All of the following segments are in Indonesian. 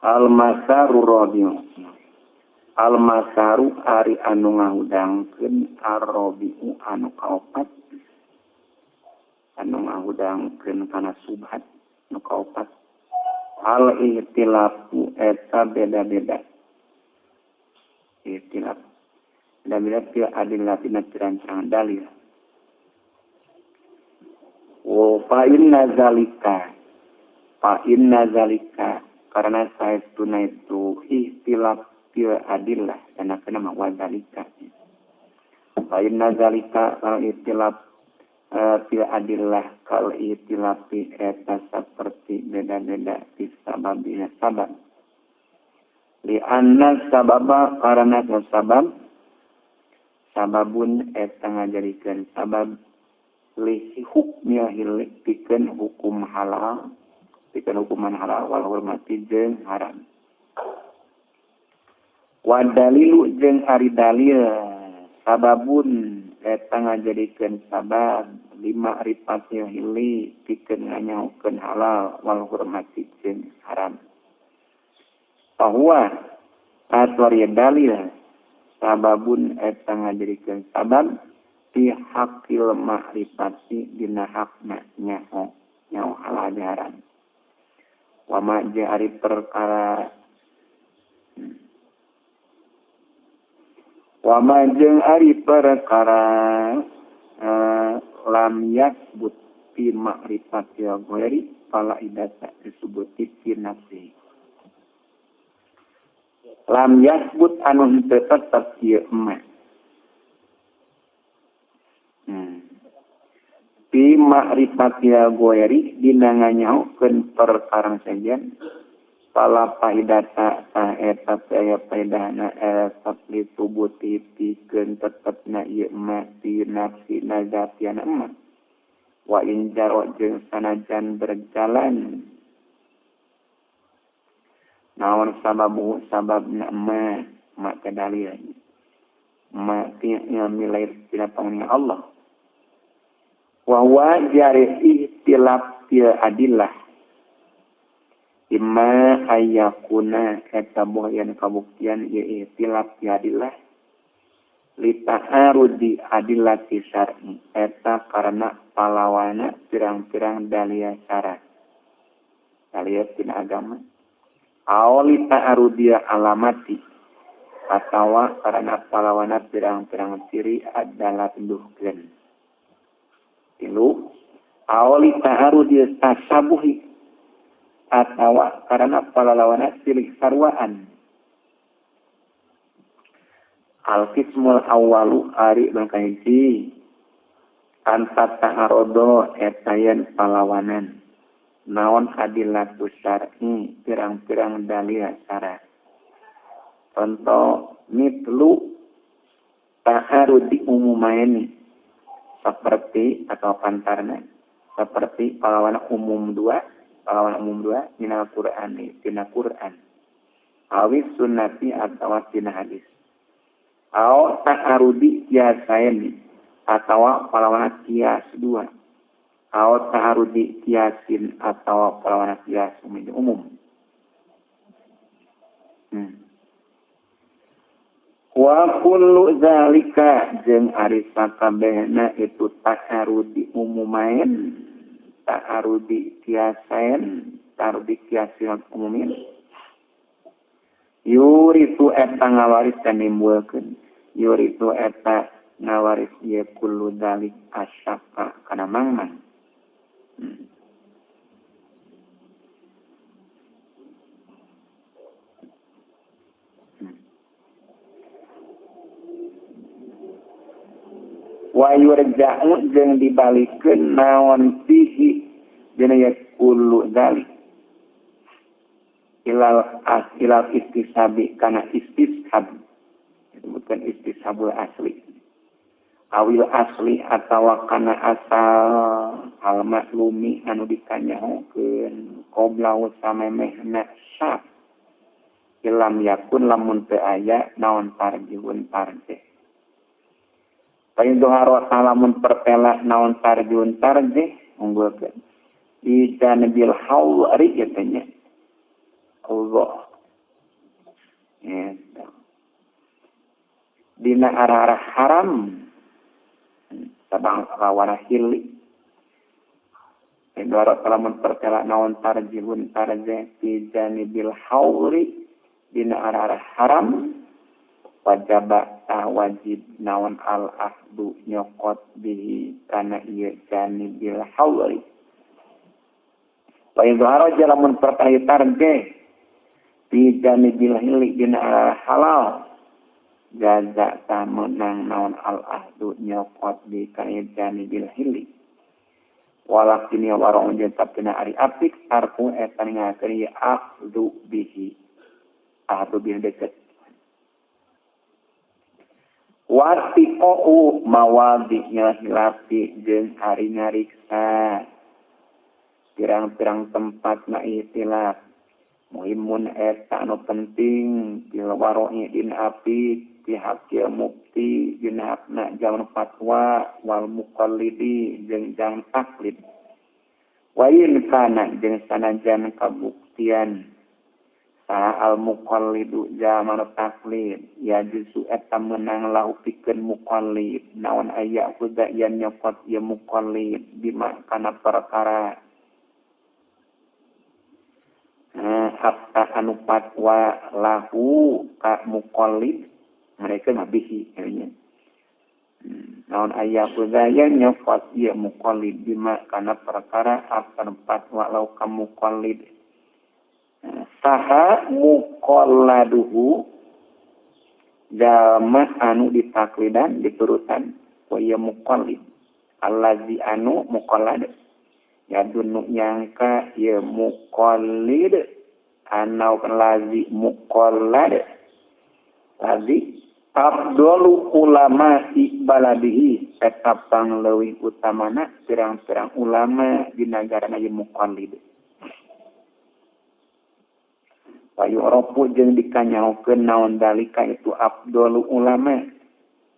Al-masaru rabiu. Al-masaru ari anu ngahudangkeun ar-rabiu anu kaopat. Anu ngahudangkeun kana subhat anu kaopat. Al-ihtilafu eta beda-beda. Ihtilaf. Beda-beda fil adillatina pirang-pirang dalil. Wa fa inna zalika karena saya tunai itu ihtilaf fil adillah dan nama wa zalika. Fa inna zalika ihtilaf fil adillah kal ihtilaf eta seperti beda-beda di sababnya sabab. Li anna sababa karena sababun eta ngajarikeun sabab li hukmnya hilik pikeun hukum halal pikeun hukuman halal wal hurmati jeung haram. Wa dalilu jeung ari dalil sababun eta ngajadikeun sabab lima rifatnya hilik pikeun nganyaokeun halal wal hurmati jeung haram. Bahwa atwari dalil sababun eta ngajadikeun sabab fi hakil ma'rifati dina hakna nyaho halal haram. Wa ma jari perkara wa ma jeung ari perkara lam yasbut fi ma'rifati ghairi fala idata disebut fi nafsi. Lam yasbut anu henteu tetep ieu emas. Fi ma'rifatia goeri dina nganyahokeun perkara sajen pala faidata ta eta saya faidahna sapli tubuti pikeun tetepna ieu emas fi nafsi nazatiana emas wa in jaro jeung sanajan berjalan naon sababna emas mak kadalil mak tinya milai tina panggungna Allah. Wa jari ihtilaf fil adillah imma ayakuna eta boyan kabuktian ieu ihtilaf fil adillah li ta'arudi adillati syar'i eta karena palawana pirang-pirang dalil syarat dalil tina agama aw li ta'arudi alamati atawa karena palawana pirang-pirang ciri adalah tunduhkeun. Tilu, awali ta'arudi tasabuhi atawa karena palalawana silih sarwaan. Al-qismul awwalu ari bangkaiji anta ta'arodo etayan palawanan. Naon adillatu syar'i pirang-pirang dalil syarat. Contoh mitlu ta'arudi umumaini seperti atau pantarna seperti pahlawan umum dua minal Qur'ani tina Qur'an awis sunnati atau tina hadis aw ta'arudi kiasain atau pahlawan kias dua aw ta'arudi kiasin atau pahlawan kias umum. Wa kullu zalika jeung ari sakabehna itu ta'arudi umumain ta'arudi kiasain ta'arudi kiasin umumin yuritu eta ngawaris tanimbulkeun yuritu eta ngawaris ieu kullu zalik asyaka kana mangmang. Wa yurja'u jeung dibalikeun naon fihi dina kullu dzalik ilal istisabi kana istishab disebutkan istishabul asli awil asli atawa kana asal al maklumi anu dikanyahokeun qabla samemehna syak ilam yakun lamun teu aya naon tarjihun tarjih. Paling doharo salamun perpela naon tarjun tarjih unggulkeun. Ija nabil hawri katanya. Allah dina arah haram sabang lawan hili ibarat lamun perkara naon tarjihun tarjih fi janibil hauri dina arah haram wajaba wajib naon al ahdu nyokot bihi kana ieu janibil hauri wa idhara lamun perkara tarjih fi janibil hili dina arah halal jaza menang naon al ahdu nyokot di kana janibil hili walakin ya warong jentabna ari apik tarku eta ngakeun ahdu bihi deket watiqu mawadi'nya hilafi jeung ari ngariksa pirang-pirang tempat na ikhtilaf muhimun eta anu penting bil waroi din apik pihak ya mukti jeunapna jalan fatwa wal muqallidi jeung jang taklid wa in kana jeung sanajan kabuktian sa al muqallidu jaman taklid ya juzu eta menang lahu pikeun muqallid naon aya kuda yan nyokot ya muqallid bima kana perkara hatta anu fatwa lahu ka muqallid mereka ngabihi kayaknya. Naon aya budaya nyokot ieu muqallid bima kana perkara akan fatwa lau ka muqallid. Saha muqalladuhu jalma anu ditaklidan diturutan wa ieu muqallid. Allazi anu muqallad yadunu nyangka ieu muqallid anau lazi muqallad lazi Abdul ulama baladihi eta pangleuwih utamana pirang-pirang ulama di nagarana ieu muqallid. Payu oropu jeung dikanyaokeun naon dalika itu Abdul ulama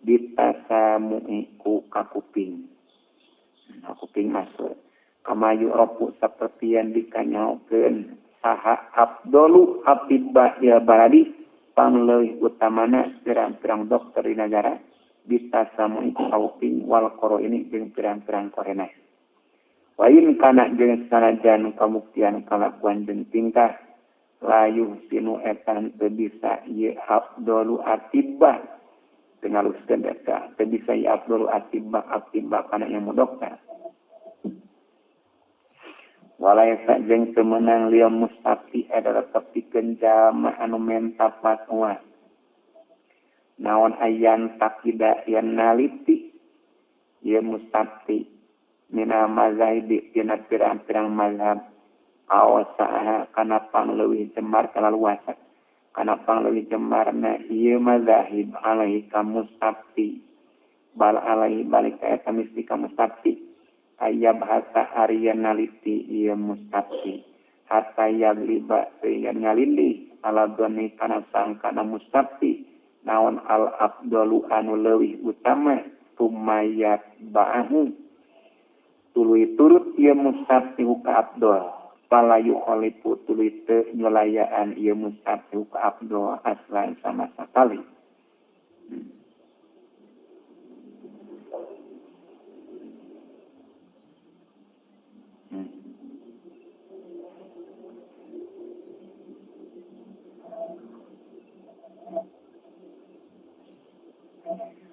ditasamu'i ku kakuping. Kakuping masuk. Kamayu oropu saperti yang dikanyaokeun saha Abdul atibba ya baladi pangleuwih utamana pirang-pirang dokter di negara ditasamu itu kauping wal koro ini jeung pirang-pirang korena. Wa in kana jeung sanajan kamuktian kalakuan jeung tingkah layu sinu etan teu bisa ieu Abdul atibba tengaluskeun eta teu bisa ieu Abdul atibba kana yang dokter. Walaysa jeung semenang liam mustaqi adalah tepikeun jalma anu menta fatwa. Naon ayan takida yan naliti ieu mustaqi mina mazhabi tina pirang-pirang mazhab awasaha kana pangleuwih cemar kalaluasa kana pangleuwih cemarna ieu mazhab alaihi ka mustaqi bal alaihi balik eta mesti ka mustaqi ayab hasa arian naliti iya mustaqi hatta yagliba sehingga ngalindi ala doni kana sangkana mustaqi naon al afdalu anu leuwih utama tumayat ba'ahu tuluy turut iya mustaqi ka afdal palayu khalifu tuluy teu nyolayaan iya mustaqi ka afdal aslan sama sakali.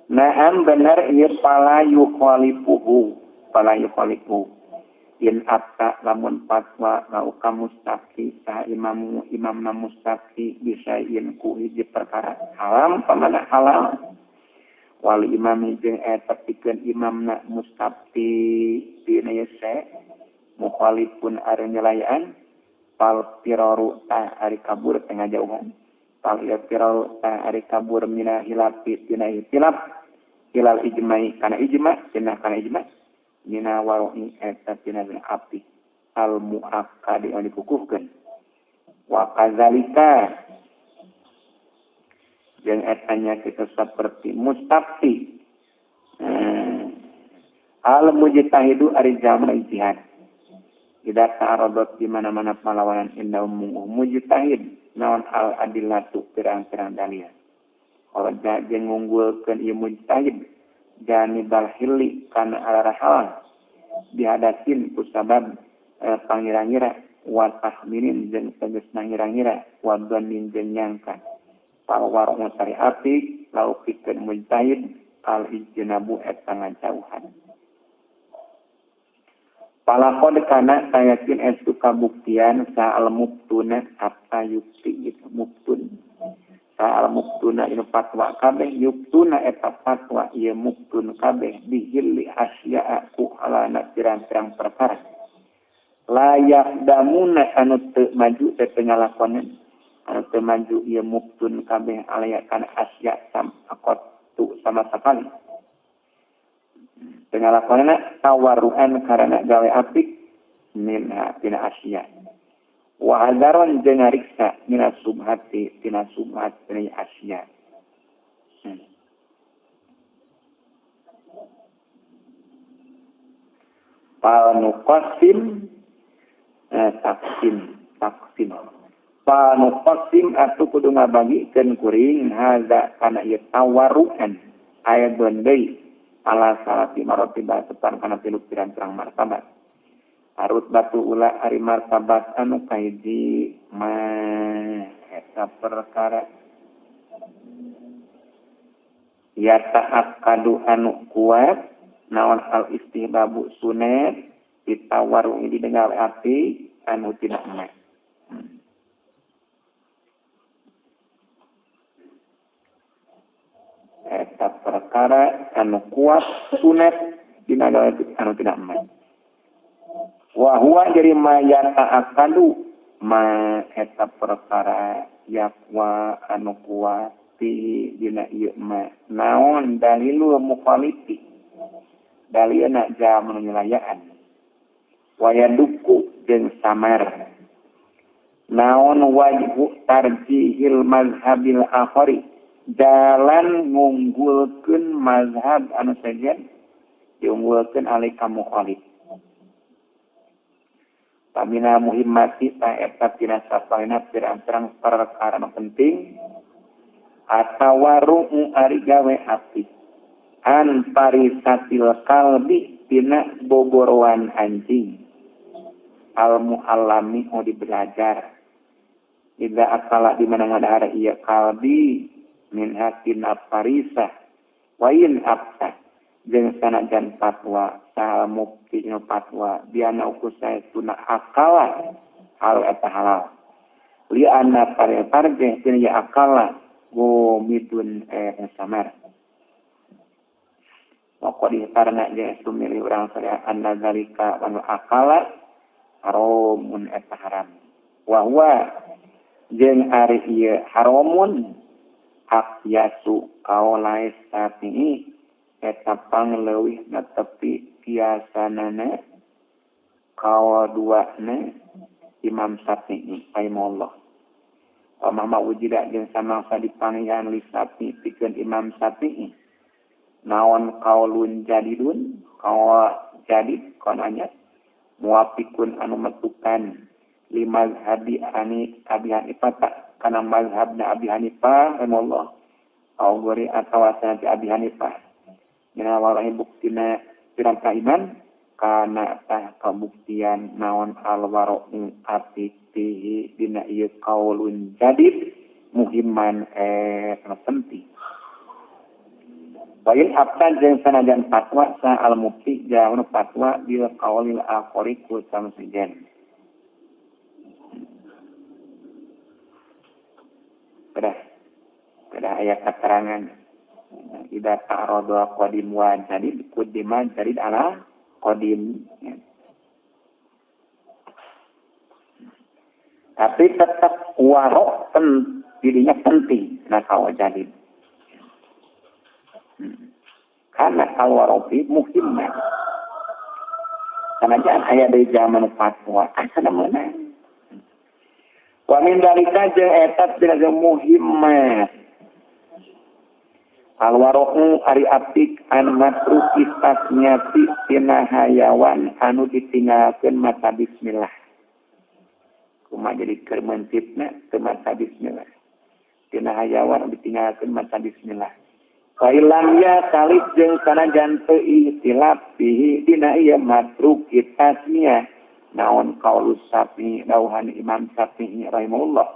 Naam benar ieu palayu khalifuhu in atta lamun fatwa lau ka mustaqi sa imamna mustaqi bisa in ku hiji perkara haram pamana halal wal imami jeung eta pikeun imamna mustaqi dina yese mukhalifun ari nyelayaan pal piraru ta ari kabur tengah jauhan pal piraru ta ari kabur mina hilafi dina hilaf ilal ijma'i kana ijma' cenah kana ijma' mina waro'i eta tina api al muakkad anu dikukuhkeun wa kadzalika jeung etanya kita seperti mustaqi al mujtahidu ari jama ijtihad tidak ta'arudut di mana-mana palawanan indah mujtahid naon al adillatu pirang-pirang dalil Waraja jeung ngunggulkeun ieu mujtahid janibal hilli kana arah halal dihadasin ku sabab pangira-ngira wa tahminin jeung tegasna ngira-ngira wa dhanin jeung nyangka pawar mutari apik lau pikeun mujtahid al ijnabu eta ngajauhan palakod kana sayakin estu kabuktian sa al muktuna apa yukti itu muktun sa al muktuna inu fatwa kabeh yuktuna eta fatwa ieu muktun kabeh dihilli asya'a ku alana pirang-pirang perkara layak damuna anu teu maju teu ngalakonan anu teu maju ieu muktun kabeh alayakan asya sam akot tu sama sekali pengalakonana tawaruan karena gawe apik minha tina asya wa hadaron jeung ngariksa mina subhati tina subhat tina asya pal nuqasim taksim pal nuqasim atu kudu ngabagikeun kuring hadza kana ieu tawaruan aya deui ala salati marotibah sepan kana tilu pirang-pirang martabat arut batu ula ari martabat anu kahiji ma eta perkara ya ta'akkadu anu kuat naon al istihbabu sunat ditawaru di dengar api anu tidak enak eta perkara anu kuat sunat dina gawe anu tidak emak wa huwa jadi ma yata'akkadu ma eta perkara yakwa anu kuat ti dina ieu ma naon dalilul mukhalifi dalilna jamu nyelayaan wa yaduku jeung samar naon wajhu tarjihil mazhabil akhari jalan ngunggulkeun mazhab anu sejen diunggulkeun alih ka mukhalif pamina muhimmati ta eta tina sapaina pirang-pirang perkara anu penting atawaru ari gawe apik an parisatil kalbi tina boborowan anjing al muallami mau dibelajar ida akala di mana ngadahara ieu kalbi min hakin aparisah wain absa jeung sanajan fatwa sal mukti nu fatwa biana ukusai tuna akala hal eta halal li anna parje tina ya akala go midun samar pokok karena dia sumili urang saya anna zalika wa akala haramun eta haram wa huwa jeung ari ieu haramun akyasu kaulai sapi eta pangleuwih netepi biasanana kawaduana Imam Syafi'i rahimahullah wa ma wujida jeung samangsa dipanggihan li sapi pikeun Imam Syafi'i naon kaulun jadidun kawa jadid konanya muafikun anu metukan lima mazhabi Abi Hanifah kana mazhabna Abi Hanifah rahimahullah au gori atawa sanati Abi Hanifah mina walahi buktina pirang iman kana tah kabuktian naon alwaru apitihi dina ieu qaulun jadid muhimman penting bayin abtan jeung sanajan fatwa sa al mufti jaun fatwa bil qaulil akhari ku samsijan pada ayat keterangan ida ta'arada qadim wa jadid qudima jadid ala qadim ya. Tapi tetap warok dirinya penting nah kalau jadid karena kalau warofi muhimman karena jangan ayat dari zaman fatwa asal mana wa min dalika jeung eta tina muhimmat alwarohu ari apik an matruki tasnyati tina hayawan anu ditinggalkeun mata bismillah kumaha jadi keur mencitna teu mata bismillah tina bahayawan ditinggalkeun maca bismillah. Fa ilam ya salib jeung sanajan teu ikhtilaf fihi dina ieu matruk tasmiyah naon qaulus Syafi'i dauhan Imam Syafi'i rahimahullah.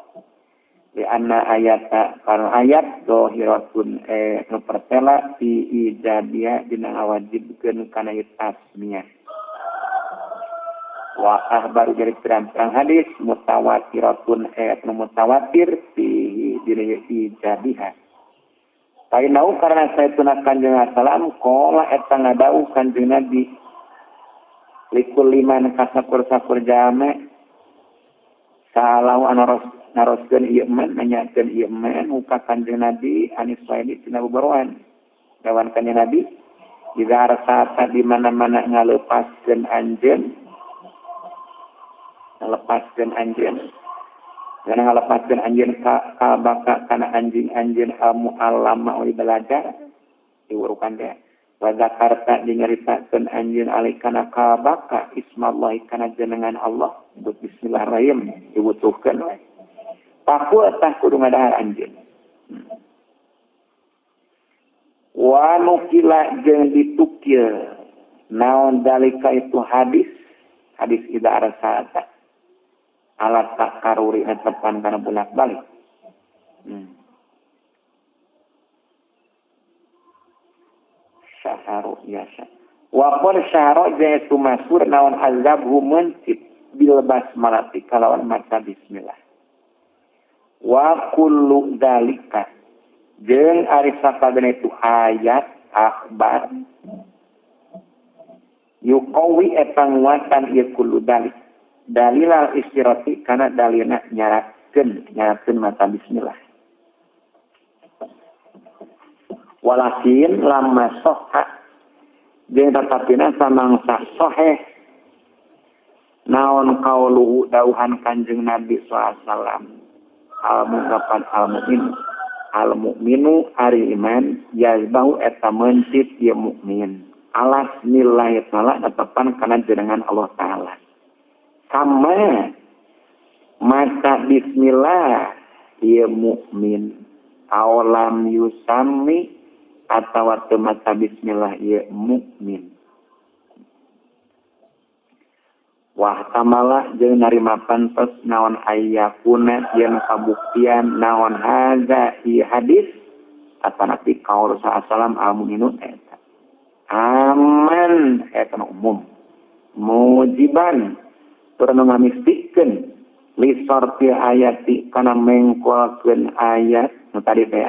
Di anna ayata karena ayat dohiratun nu pertela fi ijabiyah dina ngawajibkeun kana tasmiyah. Wa ahbaru dari terang hadis mutawatiratun nu mutawatir fi dina ijabiyah. Painau karena saya tunah kanjeng salam kola eta ngadau kanjeng Nabi likul liman kasakur-sakur jame salahu anu naroskeun ieu man nanyakeun ieu man muka kanjeng Nabi anis wae tina bubaroan dawan kanjeng Nabi jika rasa di mana-mana ngalepaskeun anjeun karena ngalepaskeun anjeun ka baka kana anjing-anjeun muallama oi belajar diurukan teh wa zakarta dinyaritakeun anjeun alikana ka baka ismallahi kana jenengan Allah untuk bismillahirrahmanirrahim dibutuhkeun we paku tah kudu ngadahar anjeun wa nukila jeung ditukil naon dalika itu hadis ida arasata alat takaruri netepan kana bolak-balik. Syaharu yasa. Wa qul syahara jaitu masur naon azabhu mencit bil basmalati kalawan maca bismillah. Wa kullu dzalika jeung ari sakabehna itu ayat akhbar yuqawi eta nguatan ieu kullu dzalik. Dalilal istirati kana dalilna nyarakeun mata bismillah. Walakin lamma sahha jeung tatapina samangsa sahih naon qauluhu dauhan kanjeng Nabi sallallahu alaihi wasallam al-mu'min al-mu'minu ari iman yazbahu eta mencit ieu mukmin alas nilai taala netepan kana jenengan Allah taala. Sama maca bismillah ieu mukmin awalam yusami atawa teu maca bismillah ieu mukmin wah tamala jeung narima pantos naon ayyakuna yang kabuktian naon hadza ieu hadis atanati qaul sallallahu al-mu'minun eta aman eta umum mujiban turun ngamisikeun li sarfi ayati kana mengkolkeun ayat nu tadi teh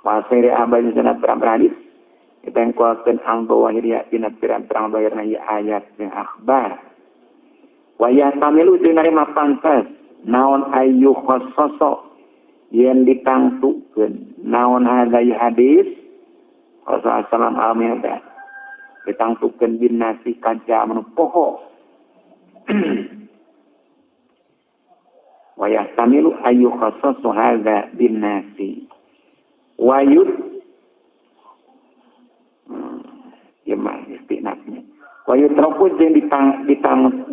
wasiri abadi sana perang hadis kita mengkolkeun anggo wahiriya dina perang bayarna ieu ayat yang akhbar wa yatamilu jeung narima pantas naon ayu khassaso yen ditangtukeun naon hadai hadis Rasulullah sallallahu alaihi wasallam ditangtukeun bin nasi kaja manu poho wa yahtamilu ayu khassasu hadza bin nasi wa yud mah istinafnya wa yutraku jeung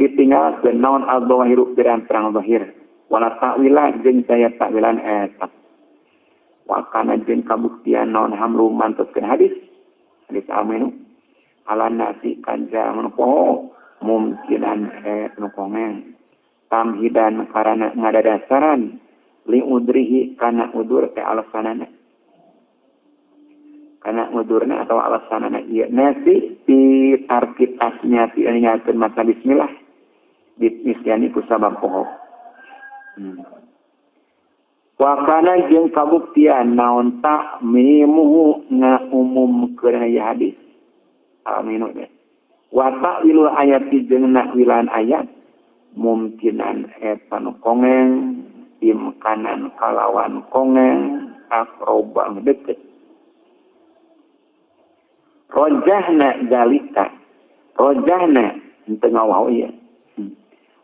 ditinggalkeun naon al-dhahiru pirang-pirang zahir wala ta'wila jeung daya ta'wilan eta wa kana jeung kabuktian naon hamlu mantoskeun hadis aminu ala nasi kanja menopo mungkinan nukongeng tamhidan karena ngada dasaran li udrihi kana udur ke alasanana kana udurna atau alasanana iya nasi di tarkitasnya ti ingatkeun maca bismillah dimisyani ku sabab poho wa kana jeung kabuktian naon ta mimuhu ngaumumkeun hadis aminu deh wa ta'wilul ayati jeung nakwilan ayat mungkinan eta nu kongeng imkanan kalawan kongeng akroba deket rojahna dalika rojahna henteu ngawau ieu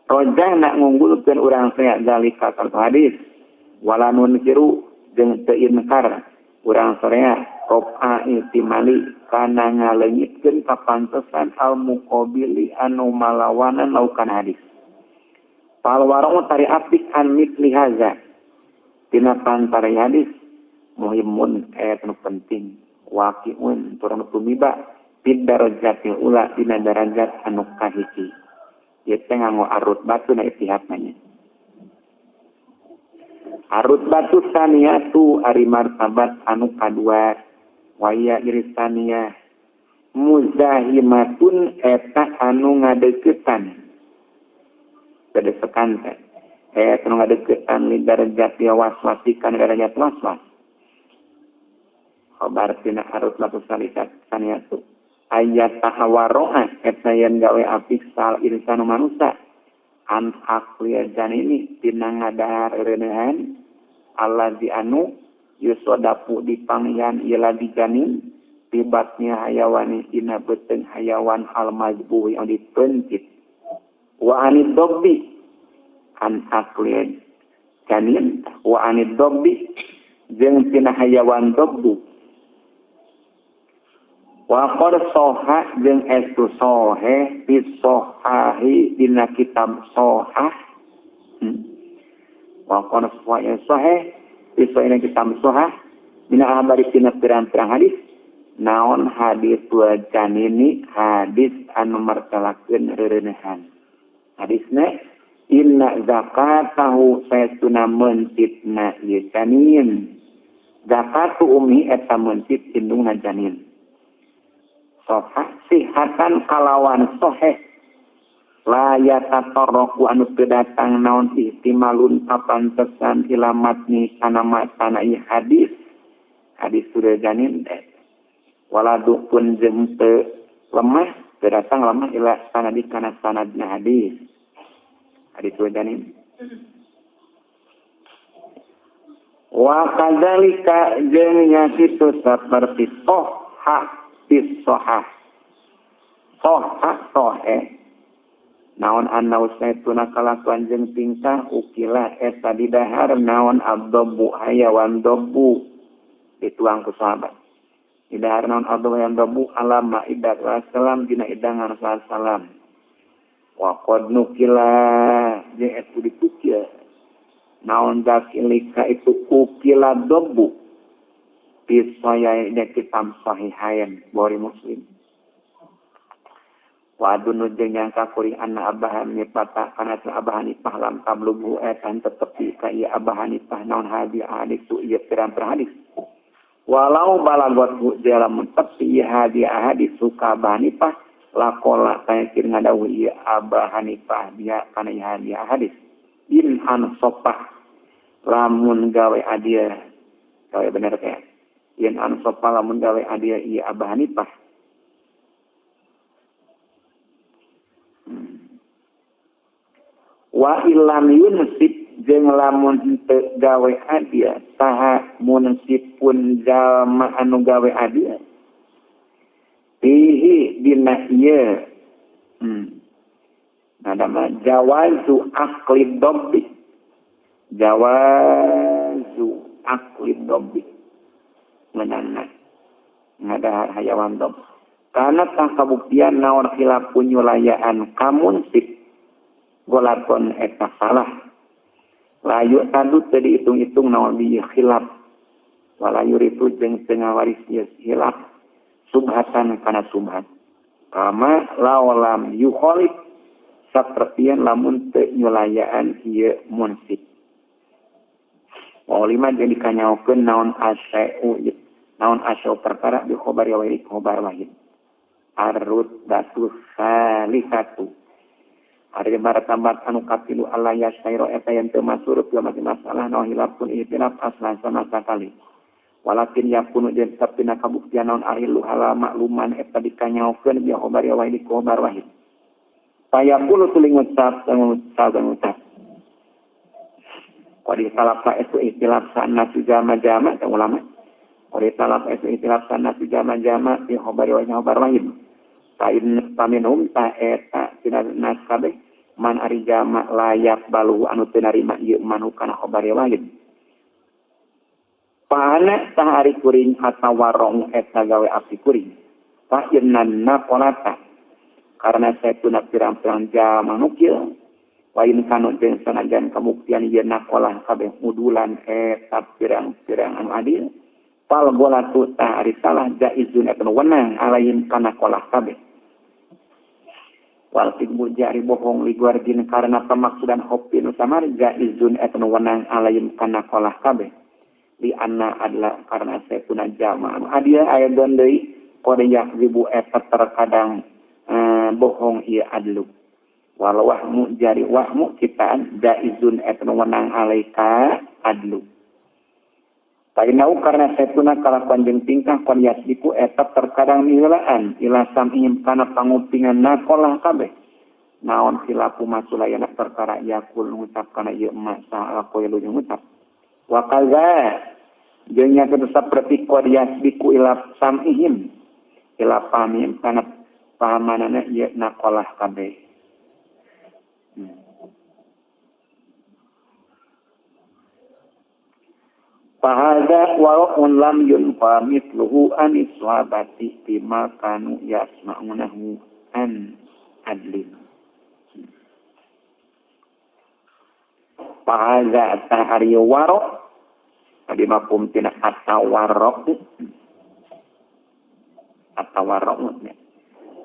rojahna ngunggulkeun urang saya dalika kartu hadis walanun kiru jeung teu inkar urang sorea rofa ihtimali kana ngaleungitkeun kapantosan al muqabili anu malawanan laukan hadis. Pal warung tari apik an mitli haza tina pantara hadis muhimun anu penting waqiun turun tumiba fid darajatil ula dina darajat anu kahiji ieu teh nganggo arut batu na itihadna. Arut batu saniyatu ari martabat anu kadua waya irisania muzahimatun eta anu ngadeuketan kedesekan teh eta anu ngadeuketan li darajat waswasi kana darajat waswas. Khabar tina arut batu saniyatu ayat tahawaroa eta yang gawe apik sal insanu manusia an akliya janini tina ngadahar reunehan allazi anu yusodapu dipangyan ila dijanin tibatnya hayawani ina beteng hayawan al majbuhi yang dipencit wa anid dobbi an akliya janin wa anid dobbi jeung tina hayawan dobbu wa qad soha jeung estu sohe fi sohahi dina kitab sohah wa qad sohe fi dina kitab sohah dina habari tina pirang-pirang hadis naon hadis wa janini hadis anu martalakeun reureuneuhan hadisna inna zakatahu saytuna mencitna ieu janin zakatu umi eta mencit indungna janin sohah sihatan kalawan soheh layata toroku anu kedatang naon ihtimalun papantesan ilamatni kana matana ieu hadis sudah janin waladu pun jeung teu lemah kedatang lemah ila sanadi kana sanadna hadis sudah janin wa kadzalika jeung nya kitu saperti sohah sohah sohe naon anau saytuna kalakuan jeung tingkah ukila eta didahar naon abdobu hayawan dobu dituang ku sahabat didahar naon abdobu hayawan dobu alama idat wasalam dina idangan salam wa qad nukila jeung etu dipukil naon dakilika itu ukila dobu bisaya ina kitab sahihain Bukhari Muslim wa adunu jeung yang kakuring anna abahan nipata kana abahan ipah lam tablughu etan tetepi ka ieu abahan ipah naon hadis tu ieu pirang-pirang hadis walau balagot dalam tepi hadis suka abahan ipah lakola kaya kir ngadawuh ieu abahan ipah dia kana hadis in an sopah lamun gawe adia gawe bener teh yang anu sopala menggawe adia iya Abu Hanifah wa illam yunsib jeung lamun teu gawe adia saha munsibun jalma anu gawe adia fihi dina ieu nadama jawazu aqlid dobbi menanna ngadahar hayawan dob karena tah kabuktian naon khilaf punyulayaan kamun sip golakon eta salah layu tadu teu dihitung-hitung naon bi khilaf walayu ritu jeung teu ngawaris ieu khilaf subhatan kana subhat kama lawalam yukhalif sapertieun lamun teu nyulayaan ieu munsib Walima jadi kanyaokeun naon asyau perkara di khobar wahid khobar wahid arut batu salihatu ari martabat anu kapilu Allah ya sayro eta yang teu masurut ke masalah naon hilaf pun ihtilaf aslan sama sakali walakin yakunu jeung sapina kabuktian naon arilu hala makluman eta dikanyaokeun bi khobar wahid khobar wahid payaqulu tuling ngucap Wadi salaf itu ikhtilaf sana jama-jama ta ulama. Wadi salaf itu ikhtilaf sana jama-jama di khobar wahid. Sain paminhum ta eta tina naskabe man ari jama layak balu anu teu narima ieu manu kana khobar wahid. Paana tah ari kuring atawarong eta gawe api kuring. Fa inna naqolata karena saya tuna pirang-pirang jama nukil Wain kanu jeung sanajan kabuktian ieu nakolah kabeh udulan eta pirang-pirang anu adil fal golatu ta ari salah jaizun eta wenang alain kana kolah kabeh wal tikbu jari bohong li guardin karena pemaksudan hopi nu samar jaizun eta wenang alain kana kolah kabeh di anna adalah karena saytuna jama anu adil aya deui kode yakzibu eta terkadang bohong ieu adlu walau wahmu jari wahmu citaan jaizun eta wenang alaika adlu Tainau karena setuna kalakuan jeung tingkah kon yasdiku eta terkadang nihelaan ila samihim kana pangupingan nakolah kabeh naon silaku masulayana perkara yakul ngucap kana ieu emak saha koyo lu ngucap wa kaza jeung nya teu saperti kon yasdiku ila samihim ila pamihim kana pahamanana ieu nakolah kabeh Fahadha wara'un lam yunfa mitluhu anis sahabati bima kanu yasma'unahu an adlin. Fahadha tahari waro' tadi mafhum tina atawarok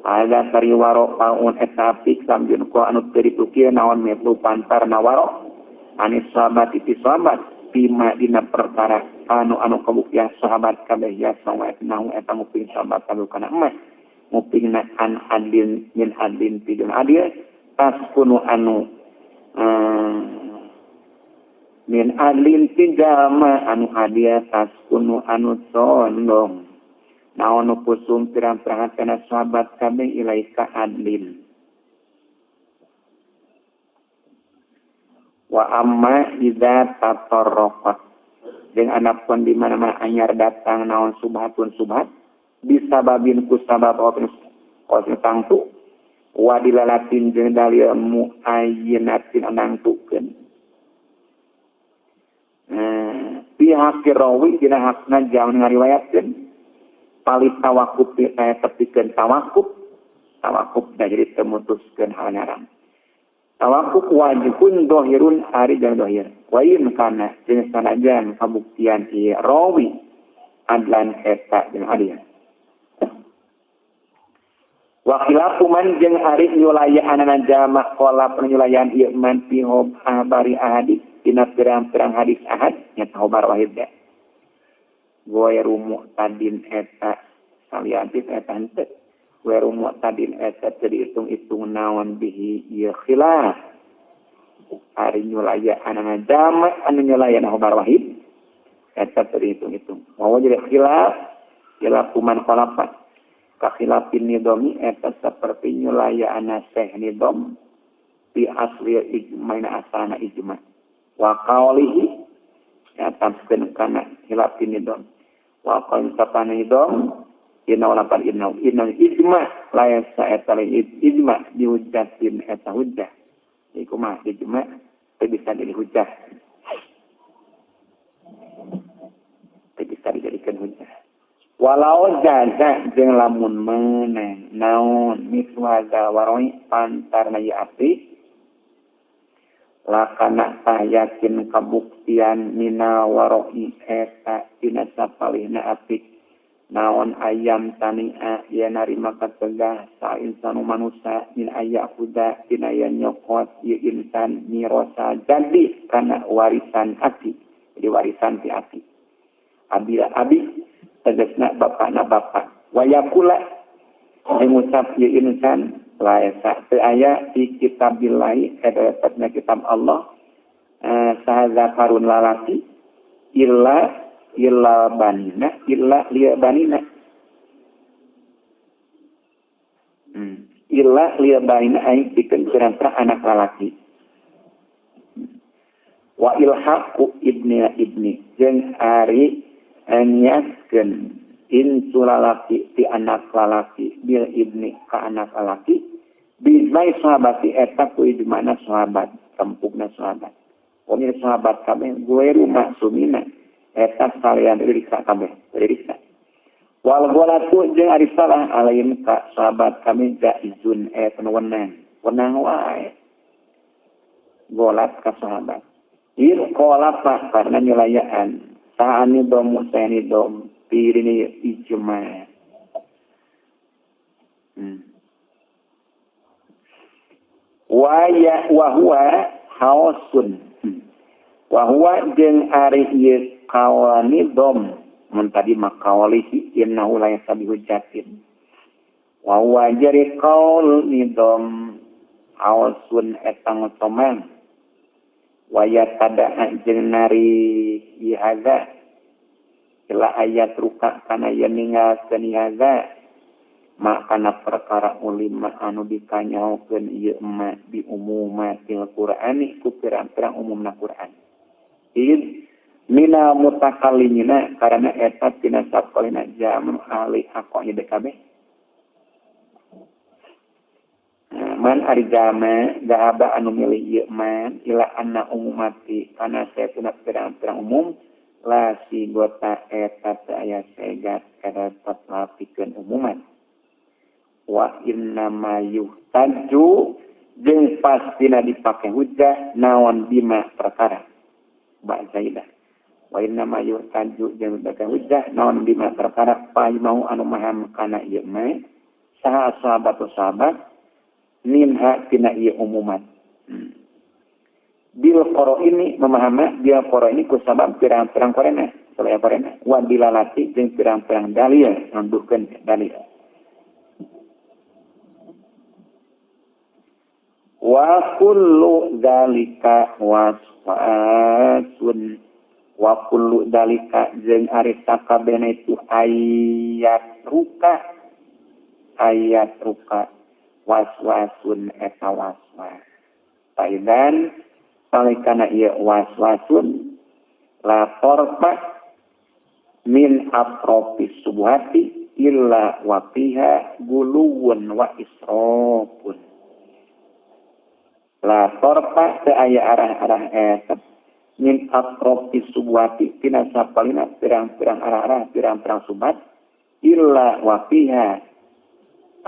Fahadha tahari waro' paun etapik lam yunfa anu teripukir naon metlu pantar nawaro' anis sahabati ti sahabat bima dina perkara anu kabuktian sahabat kabeh ya sawa nahu eta nguping sahabat kabeh kana emas ngupingna an adin min adin tidun adil taskunu anu min adlin tijama anu adil taskunu anu condong naon pusum pirang-pirang kana sahabat kabeh ilaika adlin wa amma idza tatarraqat jeung anapun di mana-mana anyar datang naon subhatun subhat bisababin ku sabab qos tangtu wa dilalatin jeung dalil muayyinatin nangtukeun pihak rawi dina hakna jaman ngariwayatkeun palit tawakuf tepikeun tawakuf da jadi temutuskeun hal haram Tawakuf wajibun dohirun hari dan dohir. Wain kana jenis sanajan kabuktian ieu rawi adlan eta jeung adil. Wa khilafu man jeung ari nyulayaanana jama' qala penyulayan ieu man fi habari ahadits dina pirang-pirang hadis ahad nya khobar wahid da. Goeru mu'tadin eta saliantif eta henteu. Weru mu'tadin eta dihitung-hitung naon bihi ieu khilaf ari nyulayaanana jama' anu nyulayan khobar wahid eta dihitung-hitung mau jadi khilaf kuman khilafat ka khilafin nidomi eta seperti nyulayaana syekh nidom di asli ijma'na asana ijma' wa qaulihi eta kana khilafin nidom wa qaul sapana nidom inna lapan inna ijma layan sa'eta ijma dihujatin eta hujjah iku mah ijma bisa jadi hujjah bisa dijadikan hujjah walau jaza jeung lamun meunang naon miswaza waroi pantarna ya api lakana yakin kabuktian mina waroi eta dina sapalihna api naon ayam tani'a ya narima kategah sa insanu manusia min ayah kuda dina nyokot ya insan mirosa jadi karena warisan aki jadi warisan ti aki abi tegasna bapakna bapak wayakula mengucap ya insan laisa teu aya di kitabillahi edatna kitab Allah sahazakarun lalaki illa banina illa liya banina illa liya banina aing dikeun perantara anak lalaki wa ilhaqu ibni jeung ari anyaskeun insu lalaki ti anak lalaki bil ibni ka anak lalaki bizai sahabati eta ku ijma'na sahabat kempukna sahabat omir sahabat kabeh gueru maksumina eta sekalian diriksa kabeh diriksa wal golatu jeung ari salah alain ka sahabat kami jaizun eta wenang wae golat ka sahabat. Ir qolafa karena nyulayaan. Sa'ani dom musani dom pirini ijma. Wa huwa haosun. Wa huwa jeung ari ieu kawani dom mun tadi makawalihi innahu la yasabihu jatin. Wa huwa jari qaul ni dom haosun etang tomang. Wa yatada jeung nari ihaza ila ayat ruka kana yen ninggalkeun ihaza makana perkara ulima anu dikanyaokeun ieu mah di umumatil Qur'ani ku pirang-pirang umumna Qur'an. Id mina mutakallimina karena eta tina sakolina jamu ahli haqqi kabeh. Man ari jama gahaba anu milih ieu man ila anna umumati kana saeuna pirang-pirang umum la si gota eta aya segat kada patapikeun umuman. Wa inna ma yuhtaju jeung pastina dipake hujjah naon bima perkara ba zaidah. Wa inna ma yuhtaju jeung dipake hujjah naon bima perkara pa mau anu maham kana ieu mah saha sahabat minha tina ieu umuman. Bil qoro ini memahami bil qoro ini kusabab pirang-pirang korena salaya korena wa dilalati jeung pirang-pirang dalil nunduhkeun dalil. Wa kullu dzalika wasfatun wa kullu dzalika jeung ari sakabehna itu ayat ruka waswasun eta waswas. Taidan palikana ieu waswasun la torfa min atrofis subuhati illa wa fiha guluwun wa israfun. La torfa teu aya arah-arah eta min atrofis subuhati tina sapalina pirang-pirang arah-arah pirang-pirang subat illa wa fiha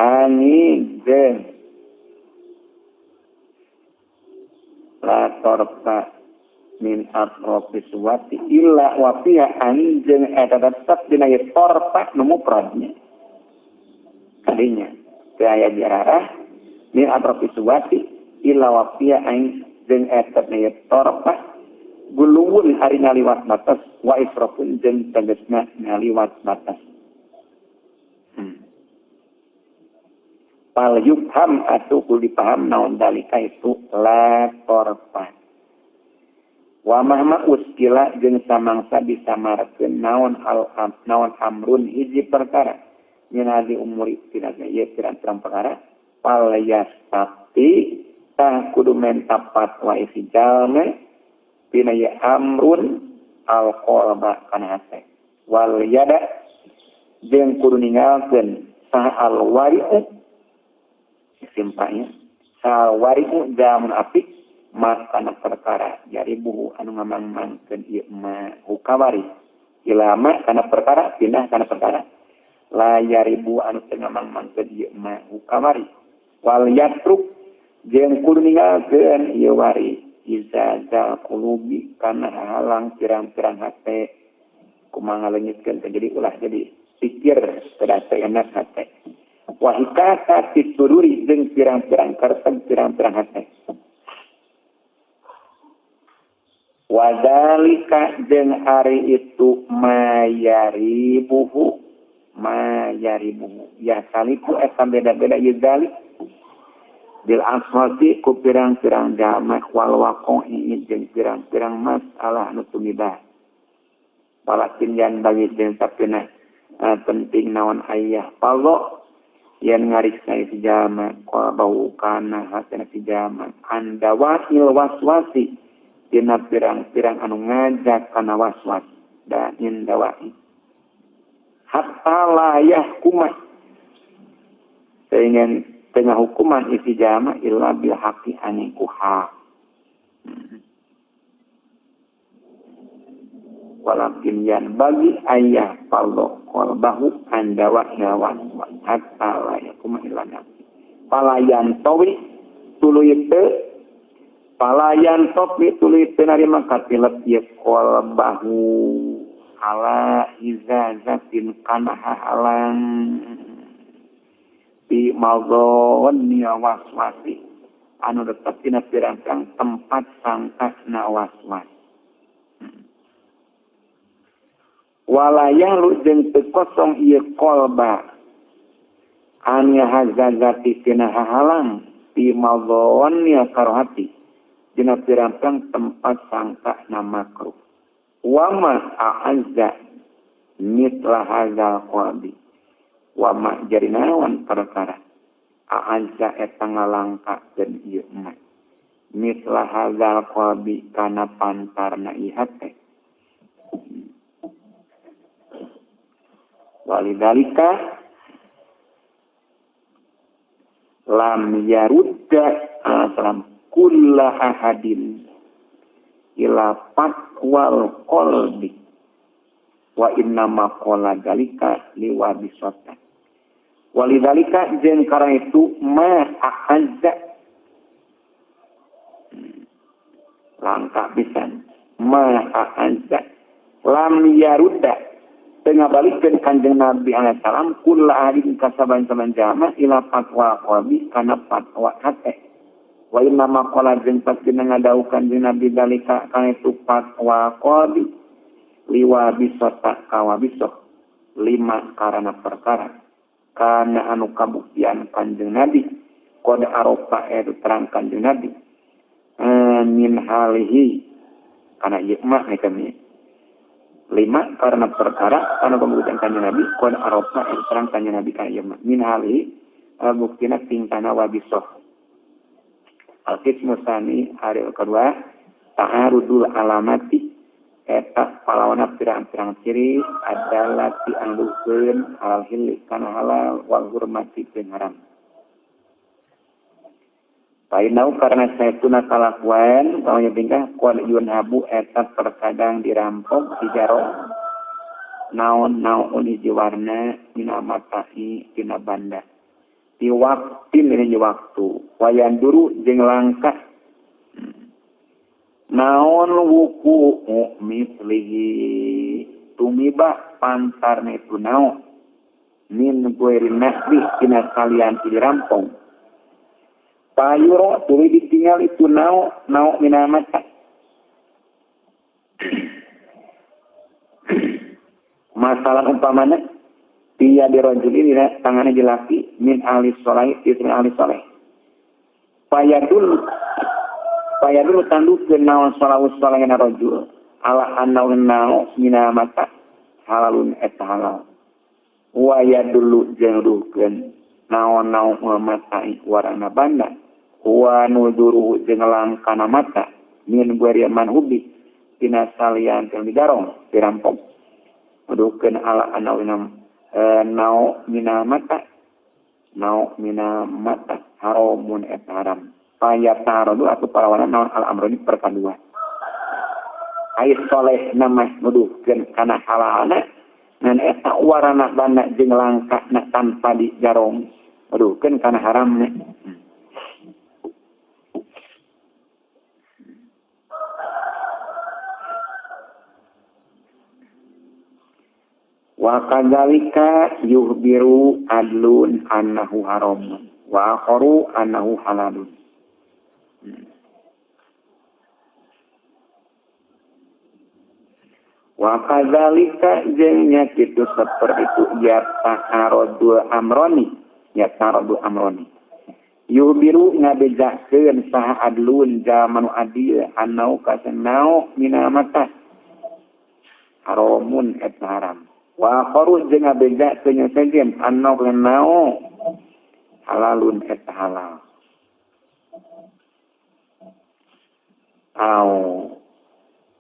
angin jeung la torfa min atrofis subuhati illa wa fiha angin jeung eta tetep dina ieu torfa nu mufradnya kadinya teu aya di arah min atrofis subuhati illa wa fiha angin jeung eta dina ieu torfa guluwun ari ngaliwat batas wa israfun jeung tegasna ngaliwat batas. Pal yufham atuh kudu dipaham naon dalika itu la torfa. Wa mahma uskila jeung samangsa disamarkeun naon amrun hiji perkara minadi umuri tina ieu pirang-pirang perkara pal yastati tah kudu mentapat wa isi jalma tina ieu amrun al qalba kana hate wal yada jeung kudu ninggalkeun sah al wari'u simpanya sawari'u jamun apik makana perkara jadi buhu anu ngamangmangkeun ieu mah hukawari ilama kana perkara pindah kana perkara la yaribu anu teu ngamangmangkeun ieu mah hukawari wal yatruk jeung kudu ninggalkeun ieu wari izazal qulubi kana halang pirang-pirang hate kumaha ngaleungitkeun jadi ulah jadi pikir teu enak hate. Wahikata titururi jeung pirang-pirang karteg pirang-pirang hate. Wadalika jeung ari itu mayaribuhu ya saliku eta beda-beda ieu dalik bil aswati ku pirang-pirang jamak wal waqo'i jeung pirang-pirang masalah anu tumibah. Walakin yan bagi jeung sapina penting naon ayah pallo yang ngariksa si jama qala bau kana hatena si jama andawahil waswasi dina pirang-pirang anu ngajak kana waswas dan indawahi hatta layah kumah sehingga tengah hukuman isi jama illa bil haqi anikuha walakin yan bagi ayah pallo qalbahu andawa yawan hatta la yakuma illa nafsi palayan tawi tuluy teu palayan top ditulis penerima katilep ye qalbahu ala izazatin kana halang di mazon nia waswasi anu tetep dina pirang-pirang tempat sangkana waswas walayah lu jeung teu kosong ieu qalba anya hazazati tina halang di mazon nia karohati dina pirang-pirang tempat sangkana makruh wama a'azza mitla hadzal qalbi wama jadi naon perkara a'azza eta ngalangkakeun ieu mah mitla hadzal qalbi kana pantarna ieu hate walidalika lam yarudda asram kulla ahadin ila fatwal qalbi wa inna ma qala dalika liwabisata walidalika jeung karena itu ma ahazza langkah pisan ma ahazza lam yarudda tengah balikkeun Kanjeng Nabi alaihi salam kulla ahadin kasaban-saban jama ila fatwa qalbi kana fatwa hate wa inna ma qala jeung pasti ngadaukan jeung Nabi dalika kana itu fatwa qalbi liwa bisata kawabisoh 5 karana perkara kana anu kabuktian Kanjeng Nabi qad arofa itu terang Kanjeng Nabi min halihi kana ieu mah kami 5 karena perkara anu kabuktian Kanjeng Nabi qad arofa itu terang Kanjeng Nabi kana ieu mah min halihi buktina tingkana wabisoh al-qismu tsani hari kedua ta'arudul alamati eta palawana pirang-pirang ciri adalah diandukeun halal hilli kana halal wal hurmati jeung haram. Painau karena saya tuna kalakuan pamanya tingkah qad yunhabu eta terkadang dirampok dijaro naon-naon hiji warna mina matai tina banda. Di waktu ini waktu wayan duru jeung langkah naon wuku mislihi tumiba pantarna itu naon min guerin nasbi kina kalian dirampong payuro tuluy ditinggal itu naon minamata masalah umpamana dia dirojul ini tangannya dilaki min ahli soleh istri ahli soleh payadul tanduk naon salawus salahna rajul ala annaun nao mina mata halalun eta halal wa yadullu jeung dukeun naon-naon mata warna banda wa nuduru jeung langkana mata min gueri manhubi tina salian jeung digarong dirampok dukeun ala annaun nao mina mata haramun eta haram payat tarodu atau parawana naon al-amroni perpaduan. Ais soleh nama nuduhkeun kana halalna ngan eta warana banda jeung langkahna tanpa dijarong nuduhkeun kana haramna. Wa kadzalika yuhbiru adlun annahu haramun wa akharu annahu halalun. Wa kadzalika jeung nya kitu saperti itu ya ta'arudul amroni yubiru ngabejakeun saha adlun jamanu adil annau kasanau minamata haramun et haram wa kharu jeung ngabejakeun sajen annau kanau halalun et halal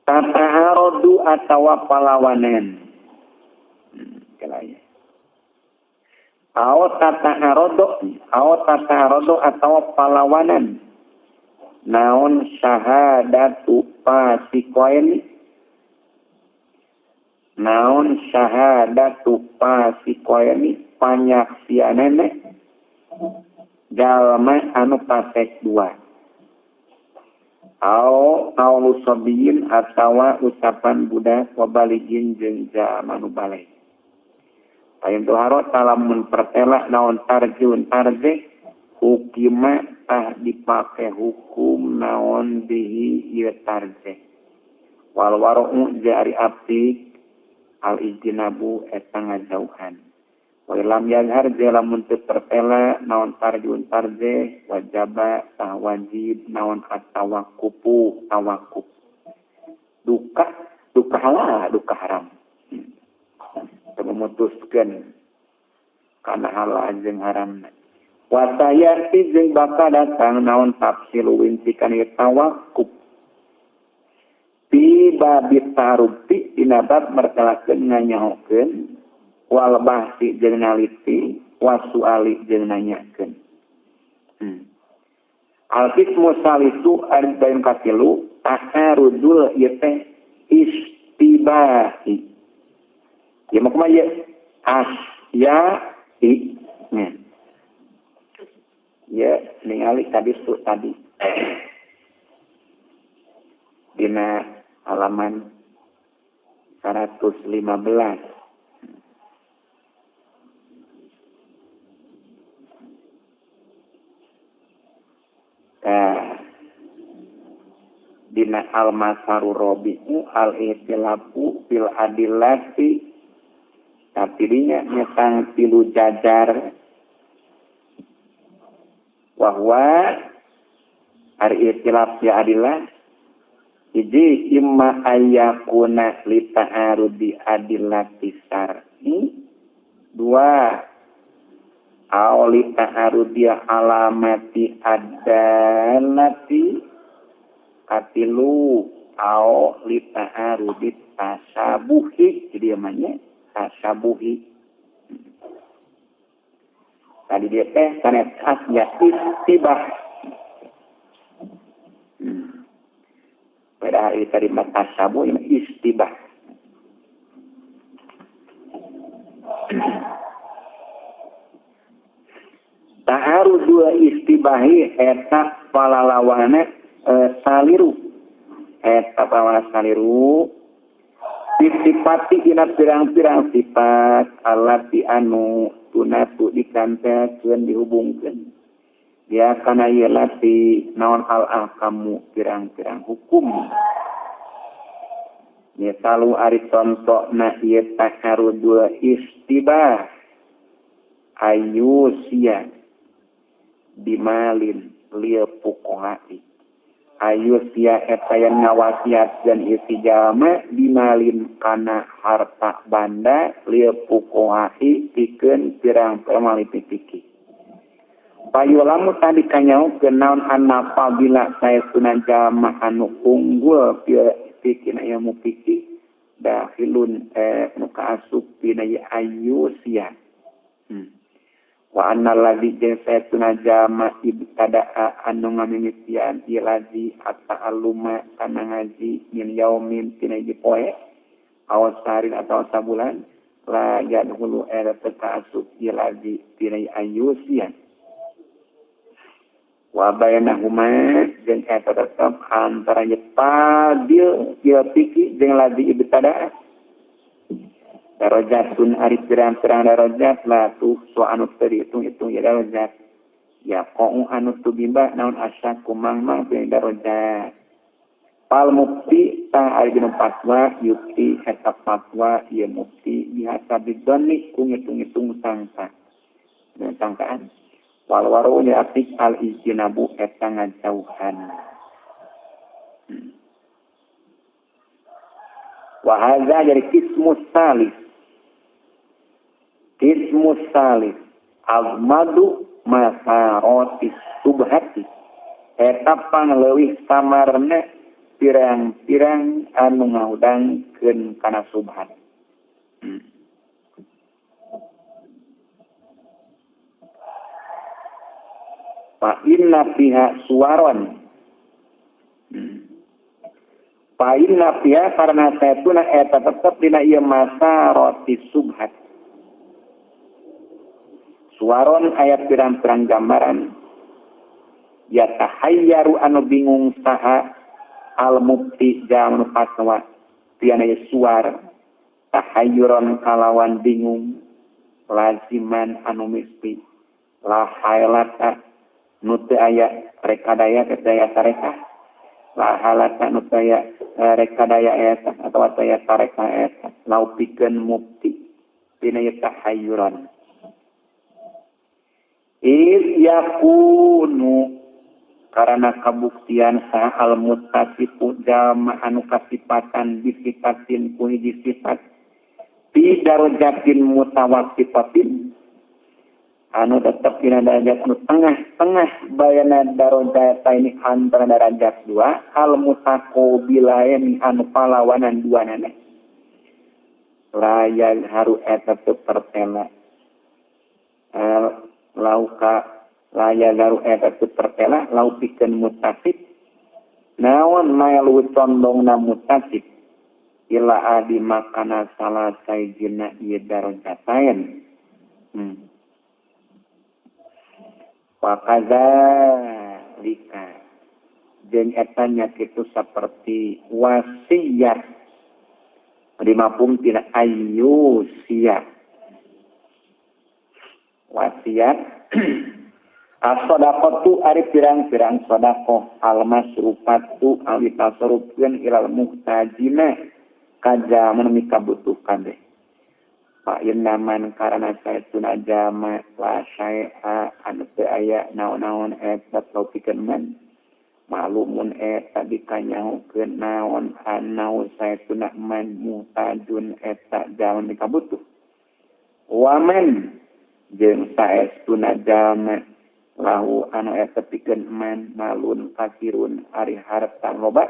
tata'arodu atawa palawanan kelaya tata'arodu atawa palawanan naon syahadatu pasikoeni panyaksianana jalma anu pasek dua Au sabiyin atawa ucapan budak wabaligin jeung jalma nu baleh. Ayeuna tuharo talamun pertela naon tarjun tarje hukima tah dipake hukum naon bihi ieu tarje. Wal waru jari apik al ijtinabu eta ngajauhan. Wa lam yazhar lamun teu pertela naon tarjun tarje wajaba tah wajib naon at-tawaqqufu tawaqquf. Duka halal duka haram. Memutuskeun kana halal jeung haramna. Wa sayati jeung bakal datang naon tafsilu wincikan ieu tawaqquf. Fi babit tarufi dina bab mertelakeun nganyahokeun wal bahsi jeung naliti wasuali jeung nanyakeun. Al-qismu salisu arba'in katilu ta'arudul ieu teh istibahi. Ya mau kemana ya ya ningali tadi dina halaman 115. Dina al-masaru robi'u al-ihtilafu fil adillati tapi dinya nyetang tilu jajar wahwa hari ihtilaf ya adillah hiji imma ayyakuna li ta'arudi adillati syar'i dua au li ta'arudi alamati adallati katilu au li ta'arudi tasabuhi jadi namanya tasabuhi. Tadi dia teh kana asya istibah. Pada hari tadi tasabuh ini istibah. Taharu dua istibahi eta palalawana saliru. Eta palalawana saliru sifati ina pirang-pirang sifat allati anu tunatu dikantekeun dihubungkeun ya kana ieu lati naon al ahkamu pirang-pirang hukum ya salu ari contona ieu taharudul istibah ayusia bimalin lieu fuqaha ayusia eta yang ngawasiat dan isi jalma bimalin kana harta banda lieu fuqahi pikeun pirang-pirang malipitiki. Payulamu tadi kanyaokeun naon anapa bila saestuna jalma anu unggul pikeun ilmu fikih dahilun nu kaasup pina ayusia. Wa anna ladzi jeung saestuna jalma ibtada'a anu ngamimitian ieu ladzi at-ta'alluma kana ngaji min yaumin tina hiji poe aw sarin atau sabulan la yadkhulu era ta'assub ieu ladzi tina ayusian wa bainahuma jeung eta tetep antara fadil ieu fikih jeung ladzi ibtada'a darajatun ari pirang-pirang darajat la tuh so anu terhitung ya darajat ya qau anu tubimba naon asya kumang mah bi darajat pal mufti ta ari dina fatwa yukti eta fatwa ieu mufti biasa bidonni ku ngitung-ngitung sangka dan sangkaan wal waru li atik al ijtinabu eta ngajauhan wa hadza jadi qismus salis Kismus salih azmadu masarotis subhati eta pangleuwih samarna pirang-pirang anu ngahudangkeun kana subhat. Fa inna fiha suwaron. Fa inna fiha karena saetuna eta tetep dina ieu masarotis subhat. Suwaron ayat pirang-pirang gambaran ya tahayyaru anu bingung saha al-mubti jamu fatwa tiana suar tahayyuron kalawan bingung laziman anu mesti la hailata nutu aya rekadaya kedaya tarekah la halata nutu aya rekadaya eta atau aya tarekah eta lau pikeun mubti tina tahayyuron yakunu karena kabuktian sah al-muttasifu jalma anu kasifatan bisifatin ku hiji sifat fi darajatin mutawassifatin anu tetep dina derajat anu tengah-tengah bayana darajat ini antara derajat dua al-mutaqabilain anu palawanan duanana layan haru eta teu pertela lauka laya garu eta tu pertela lau pikeun mutasib naon mailu condongna mutasib ila adi makana salah saijina ieu darajatain wa kadzalika jeung eta nya kitu saperti wasiat limapung tina ayyusiat wasiat as-sadaqatu ari pirang-pirang sedekah al-masrufatu awi tasarrufkeun ilal muhtajina kaja menemi kabutuhan deh. Pak yendaman karena saya tuna jama la syai'a anu teu aya naon-naon eta topikeun man maklumun eta dikanyahokeun naon anu saya tuna man muhtajun eta jaman dikabutuh. Waman jeung saestuna jama lahu anu eta pikeun man malun kasirun ari harta loba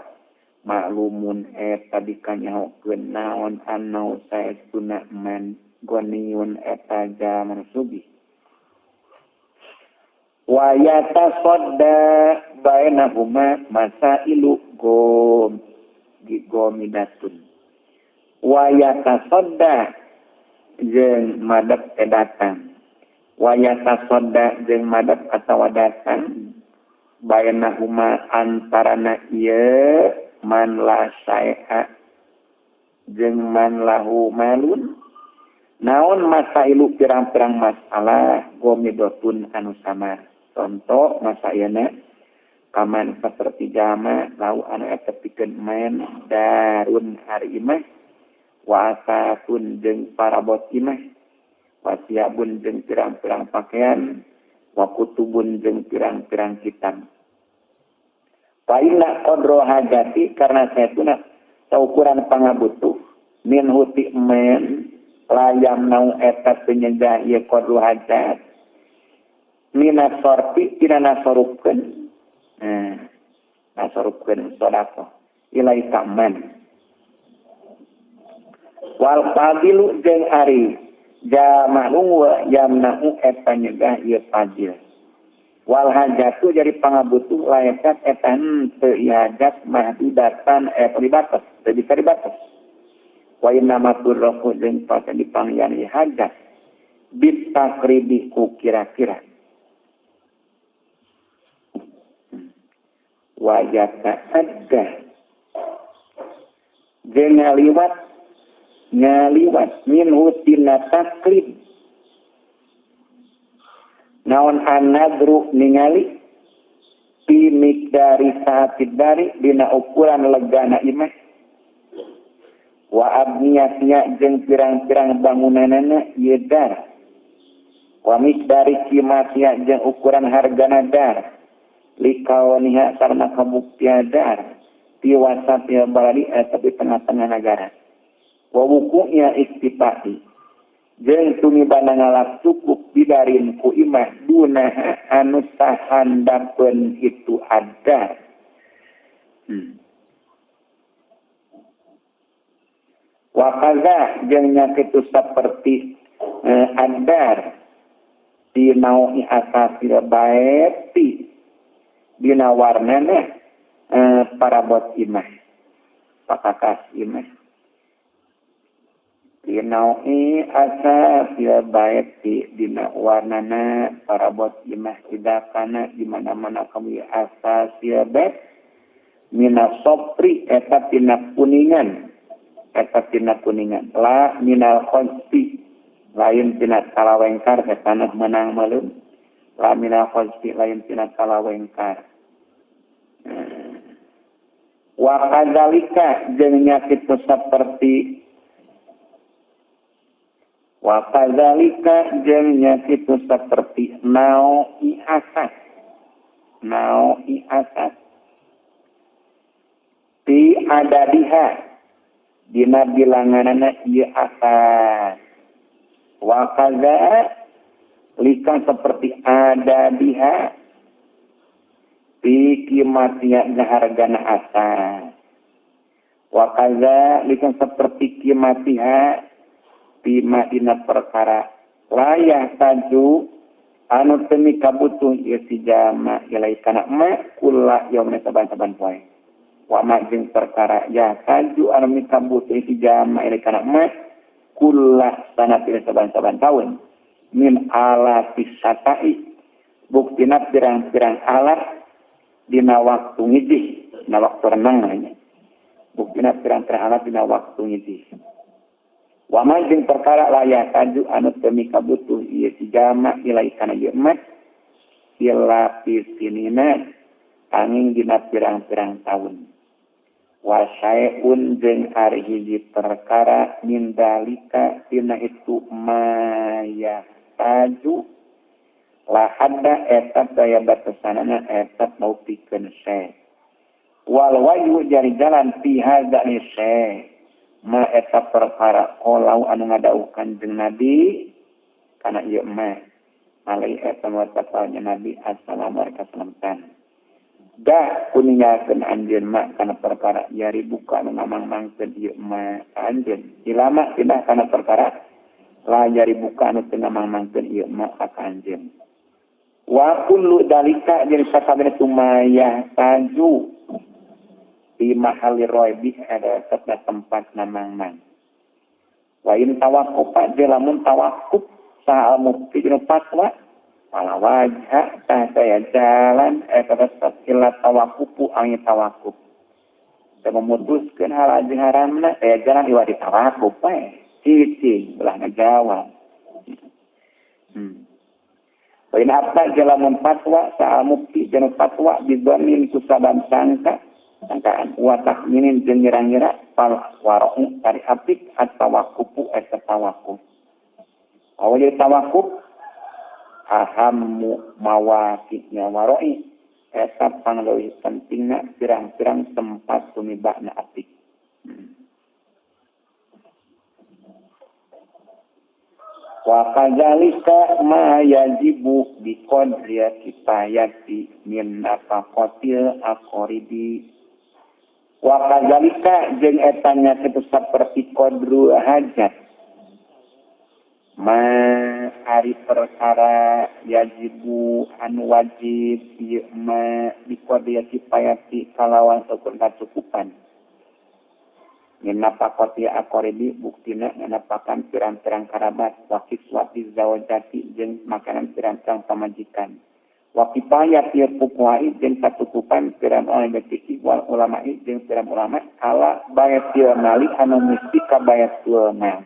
maklumun eta dikanyahokeun naon anu saestuna man goniun eta jaman sugih wa yatasadda bainahuma masailu gomidatun wa yatasadda jeung madep datang wayata soda jeung madad atawa datang bainahuma antarana ieu man la syai'a jeung man lahu malun naon masailu pirang-pirang masalah gomidatun anu samar contoh masayeuna kaman saperti jama lau anu eta pikeun man darun hari imah wa asakun jeung parabot imah wasiabun jeung pirang-pirang pakaian wa kutubun jeung pirang-pirang kitab fa inna qadra hajati karena saetuna saukuran pangabutuh min huti men layam nau eta penyegah ieu qadra hajat minat sorti tina nasarupkeun nasarupkeun sedekah ilai kaman wal fadilu jeung ari jamaa'u wa yamna'u eta nyegah ieu fadil wal hajatu jadi pangabutuh layakat eta teu hajat mahdudatan pribatas teu bisa dibatas wa inna maturrahu jeung pata dipangyan hajat bit takribi ku kira-kira wa yata'adda jeung ngaliwat minhu tina taklid naon anadru ningali fi miqdari saatid dari dina ukuran legana imah wa abniyatnya jeung pirang-pirang bangunanana ieu dar wa miqdari qimatnya jeung ukuran hargana dar likauniha karena kabuktian dar di wasatnya baladi tapi tengah-tengah negara wa wuku'nya istifati jeung tumibana ngalap cukup bidarin ku imah dunaha anu sahandapeun itu ada wa kaza jeung nya kitu saperti andar di naui asasil baeti dina warnana parabot imah pakakas imah dinaui asa fil baiti dina warnana parabot imah idakana di mana-mana kamu asa fil bait mina sopri eta tina kuningan la minal khosfi lain tina kalawengkar tanah menang maleum la minal khosfi lain tina kalawengkar wa kadzalika jeung nya kitu saperti nao iasat ti adadiha dina bilanganana ieu asas wa kadza lika seperti adadiha ti kimatia hargana asas wa kadza lika seperti kimatiha ti madina perkara layah taju anu temi kabutuh ieu si jama ilai kana ma kula yaumna saban-saban poe wa ma jeung perkara ya taju anu mikabutuh si jama ilai kana ma kula sanati saban-saban taun min ala pisatai buktina pirang-pirang alat dina waktu ngidih dina waktu renang namanya buktina pirang-pirang alat dina waktu ngidih wa ma jeung perkara layak taju anu teu mikabutuh ieu si jama ilai kana ieu emat ila pisinina angin dina pirang-pirang taun wa syai'un jeung ari hiji perkara min dalika dina itu maya taju la hadda eta daya batasanana eta mau pikeun syai' wal wajhu jari jalan fi hadza syai' ma eta perkara qolau anu ngadaukan jeung Nabi kana ieu mah alai eta mutatanya Nabi assalamualaikum warahmatullahi da kuningakeun anjeun mah kana perkara yari buka anu ngamang-mangkeun ieu mah anjeun ilama pindah kana perkara la yari buka anu teu ngamang-mangkeun ieu mah ka anjeun wa kullu dalika jadi sakabeh tumaya taju di mahali roibi ada setiap tempat namang-mang. Wa in tawakuf lamun tawakuf saha mufti dina fatwa wala wajha saya jalan tetap ila tawakufu angin tawakuf. Saya memutuskan hal haramna saya jalan iwadi tawakuf cicing belah ngajawab. Wa in apa lamun fatwa saha mufti dina fatwa didonin ku saban sangka sangkaan watak minin jeung ngira-ngira fal wara'u tari apik at-tawakkufu at-tawakuf. Awal tawakuf ahammu mawaqi'nya wara'i eta pangleuwih pentingna pirang-pirang tempat tumibana apik. Wa kadzalika ma yajibu bi qadri kifayati min nafaqatil aqribi wa kadzalika jeung eta nya kitu saperti qadru hajat ma ari perkara yajibu anu wajib ieu ma bi qadri kifayati kalawan ukur kacukupan min nafaqati aqribi buktina nanapakan pirang-pirang karabat wa kiswati zawjati jeung makanan pirang-pirang pamajikan wa kifayat ieu fuqaha jeung kacukupan pirang ulama wal ulama jeung pirang ulama ala bayatil mali anu mesti ka bayatul mal.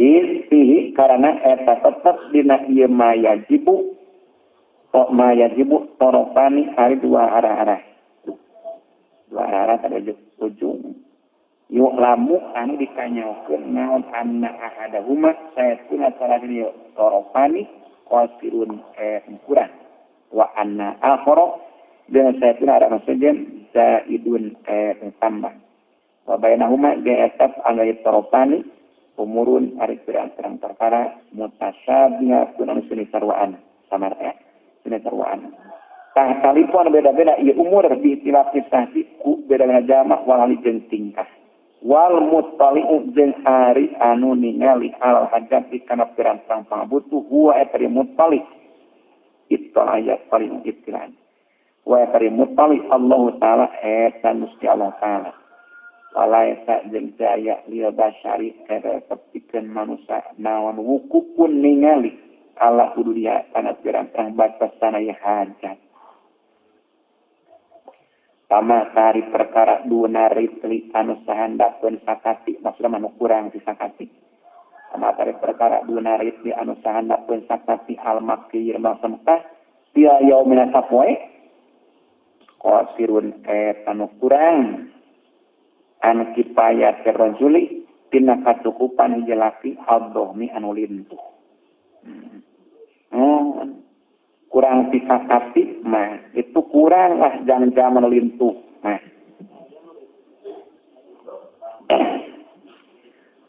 Istihi karena eta tetep dina ieu mayajibu torofani ari dua arah-arah. Dua arah ada ujung. Yuk lamu anu dikanyakeun naon anna ahadahuma sayatuna saladina torofani qasirun ukuran wa anna akhara dan sayatuna ada maksudin zaidun tambah wa bainahuma ja'at alai torofani umurun ari pirang-pirang perkara mutasyabihah kunaon suni sarwaan samar suni sarwaan tah talipun beda-beda ieu umur bi itilaf tahdi ku beda-beda jamak walali jeung tingkah wal muttali'u jeung ari anu ningali al hajati kana pirang-pirang pangabutuh huwa etri muttali' itu ayat paling ittilan wa etri muttali' Allah taala eta Gusti Allah taala walaisa jeung daya liya basyari kada tepikeun manusia naon wukupun ningali ala kudu dia kana pirang-pirang batas sana ya hajat sama tari perkara duna ritli anu sahandapeun sakati maksudna anu kurang si sakati sama tari perkara duna ritli anu sahandapeun sakati al makir maksudna dia yaumina sapoe qasirun anu kurang anu kifayat rajuli tina kacukupan jelaki al-dohmi anu lintuh kurang pisakati mah itu kurang lah jam-jam lintuh nah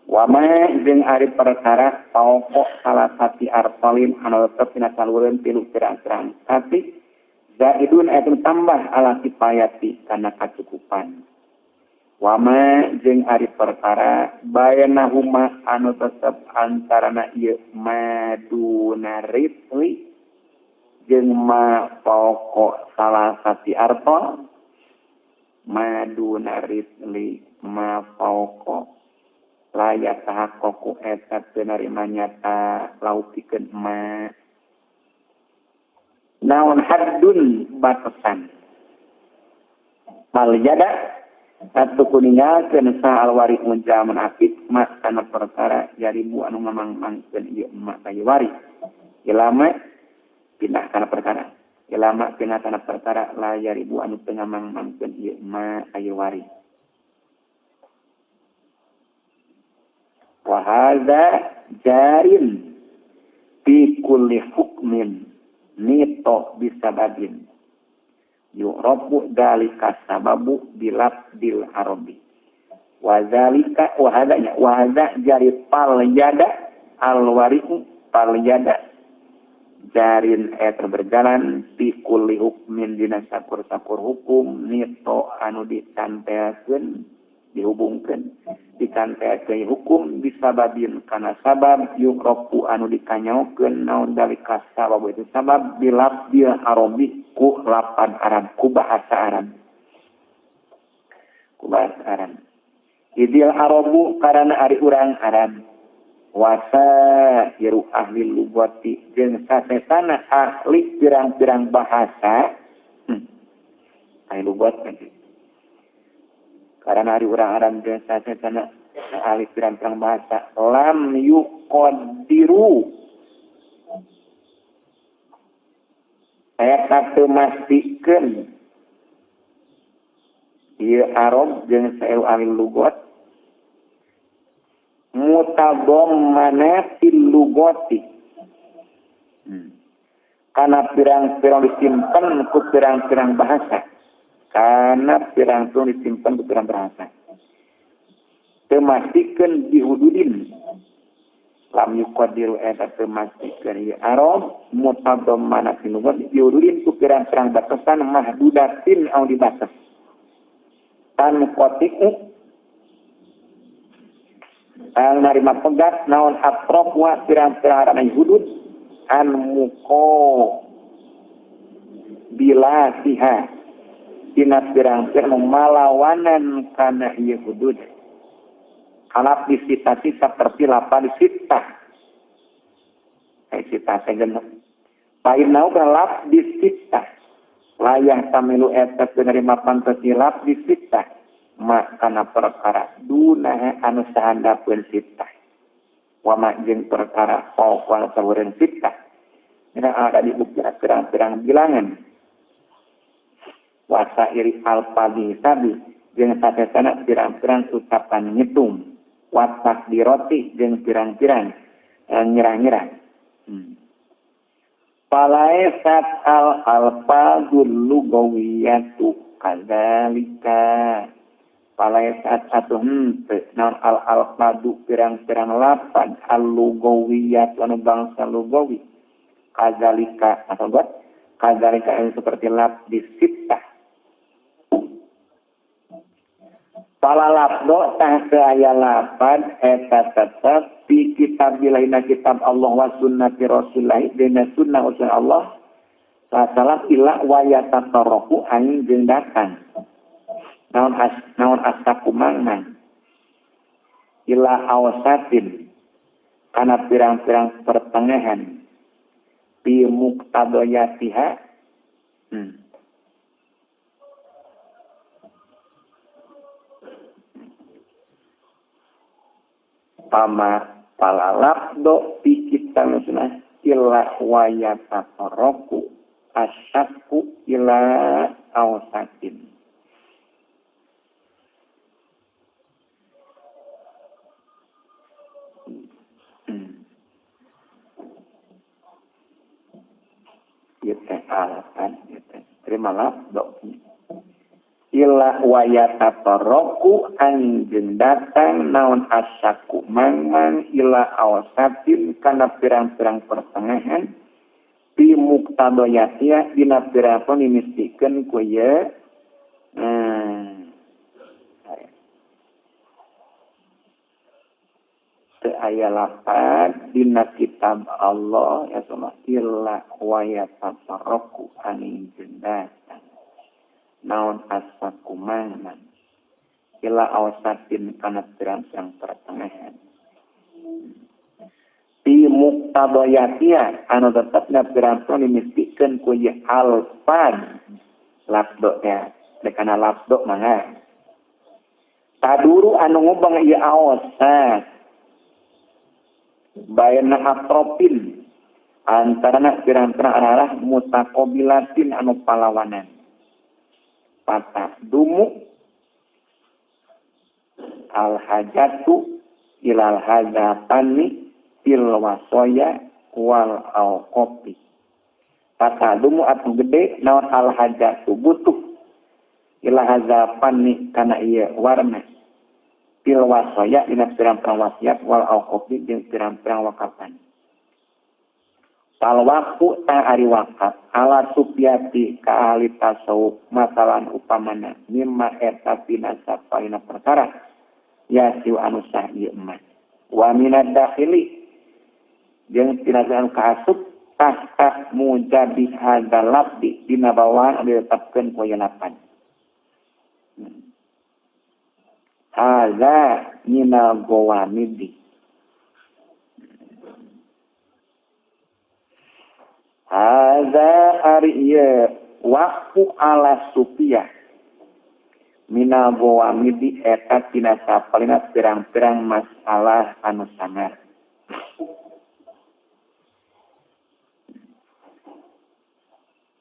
wama jeung ari perkara pokok salah sati arpalin anu tetep tina salureun tilu pirang-pirang tapi zaidun aya tambah ala kifayati kana kacukupan wama jeung ari perkara bayanahuma anu tetep antarana ieu maduna ritli jeung ma pokok salah sati arpa maduna ritli ma pokok layak tahakoku eta teu narima nyata laupikeun ma naon haddun batasan mal jada satu kuningakeun sa alwari munjaman apik mak kana perkara jarimu anu mamang-mangkeun ieu emak kayu wari ilama pindah kana perkara ilama pindah kana perkara la jaribu anu teu mamang-mangkeun ieu emak kayu wari wa hadza jarin fi kulli hukmin nito bisababin yu'rabu dalika sababu bilabdil arabi wa zalika wa hadza jari pal yada alwari'u pal yada jarin berjalan fi kulli hukmin dina sakur-sakur hukum nito anu ditanteakeun dihubungkeun ditanteakeun hukum bisababin kana sabab yu'rabu anu dikanyaokeun naon dalika sabab itu sabab bilabdil arabi ku lapan Arab ku bahasa Arab idil arabu karana ari urang Arab wasa iru ahli lugati jeung sasesana ahli pirang-pirang bahasa ahli lugat karana ari urang Arab jeung sasesana ahli pirang-pirang bahasa lam yuqaddiru saya kata memastikan ieu Arab jeung saeu ahli lugat mutadammanat fil lugati kana pirang-pirang disimpen ku pirang-pirang bahasa kana pirang-pirang disimpen ku pirang bahasa temastikeun dihududin lam yuqadiru eta temastikeun ieu Arab mutadammanat fil lugati dihududin ku pirang-pirang batasan mahdudatin au dibatas tan qati'u al narima pegat naon atrof wa pirang-pirang ana hudud an muko bila siha dina pirang-pirang malawanan kana ieu hudud kalap disitasi seperti lapan sitah sitah genep painau kalap disitah layah tamilu eta penerima pantesilap disitah mak kana perkara duna anu sahandapeun sitah wa mak jeung perkara pokok sawereun sitah dina ada di buku pirang-pirang bilangan wasa iri alfadhi sabi jeung satesana pirang-pirang ucapan ngitung watak diroti jeung pirang-pirang nyerah-nyerah palaesat al-alfadul lugawiyatu kadzalika palaesat atuh henteu naon al-alfadu pirang-pirang lapan al-lugawiyat anu bangsa lugawi kadzalika atau buat kadzalika anu seperti lap disitah pala lapdo tah teu aya lapan eta tetep fi kitabillah kitab Allah wa sunnati rasulillah dina sunnah usul Allah salah ila wa yatatarahu aing jeung datang naon asaku mangman ila awasatin kana pirang-pirang pertengahan bi muqtadayatiha pama palalap do pikita nusna illa wayata toroku asyaku illa awsatin. Yute alasan, yute. Terimalah dok. Illa wayata toroku anjeng datang naon asyaku mangmang illa awasatin kana pirang-pirang pertengahan di muktadoyatia dina pirang-pirang dimistikeun ku ye aya lapan dina kitab Allah ya sama illa wayata toroku anjeng datang naon asyaku mangmang ila awasatin kana pirang-pirang pertengahan di muktadoyatia anu tetepna pirang-pirang dimistikeun ku ye alfan labdo ya dekana labdo mangga taduru anu ngubeng ieu awasat bayana atropin antarana pirang-pirang arah mutaqabilatin anu palawanan patah dumu al-hajatu ilal hajatani fil wasoya wal auqopi. Patah dumu atu gede naon al-hajatu butuh ilal hajatani kana ieu warna fil wasoya dina pirang-pirang wasiat wal auqopi jeung pirang-pirang wakapan. Tal waktu ta ari wakaf ala supiati ka ahli tasawuf masalan upamana mimma eta pinasa palina perkara ya siu anu sah ieu mah wa minad dakhili jeung pinasaan kaasup tahta mujabi hadzal labdi dina bawaan anu ditetepkeun ku yanapan hadza minal gawamidi. Hadza ariya waqfu ala sufiyah mina gawamidi eta tina sapalina pirang-pirang masalah anu sangar.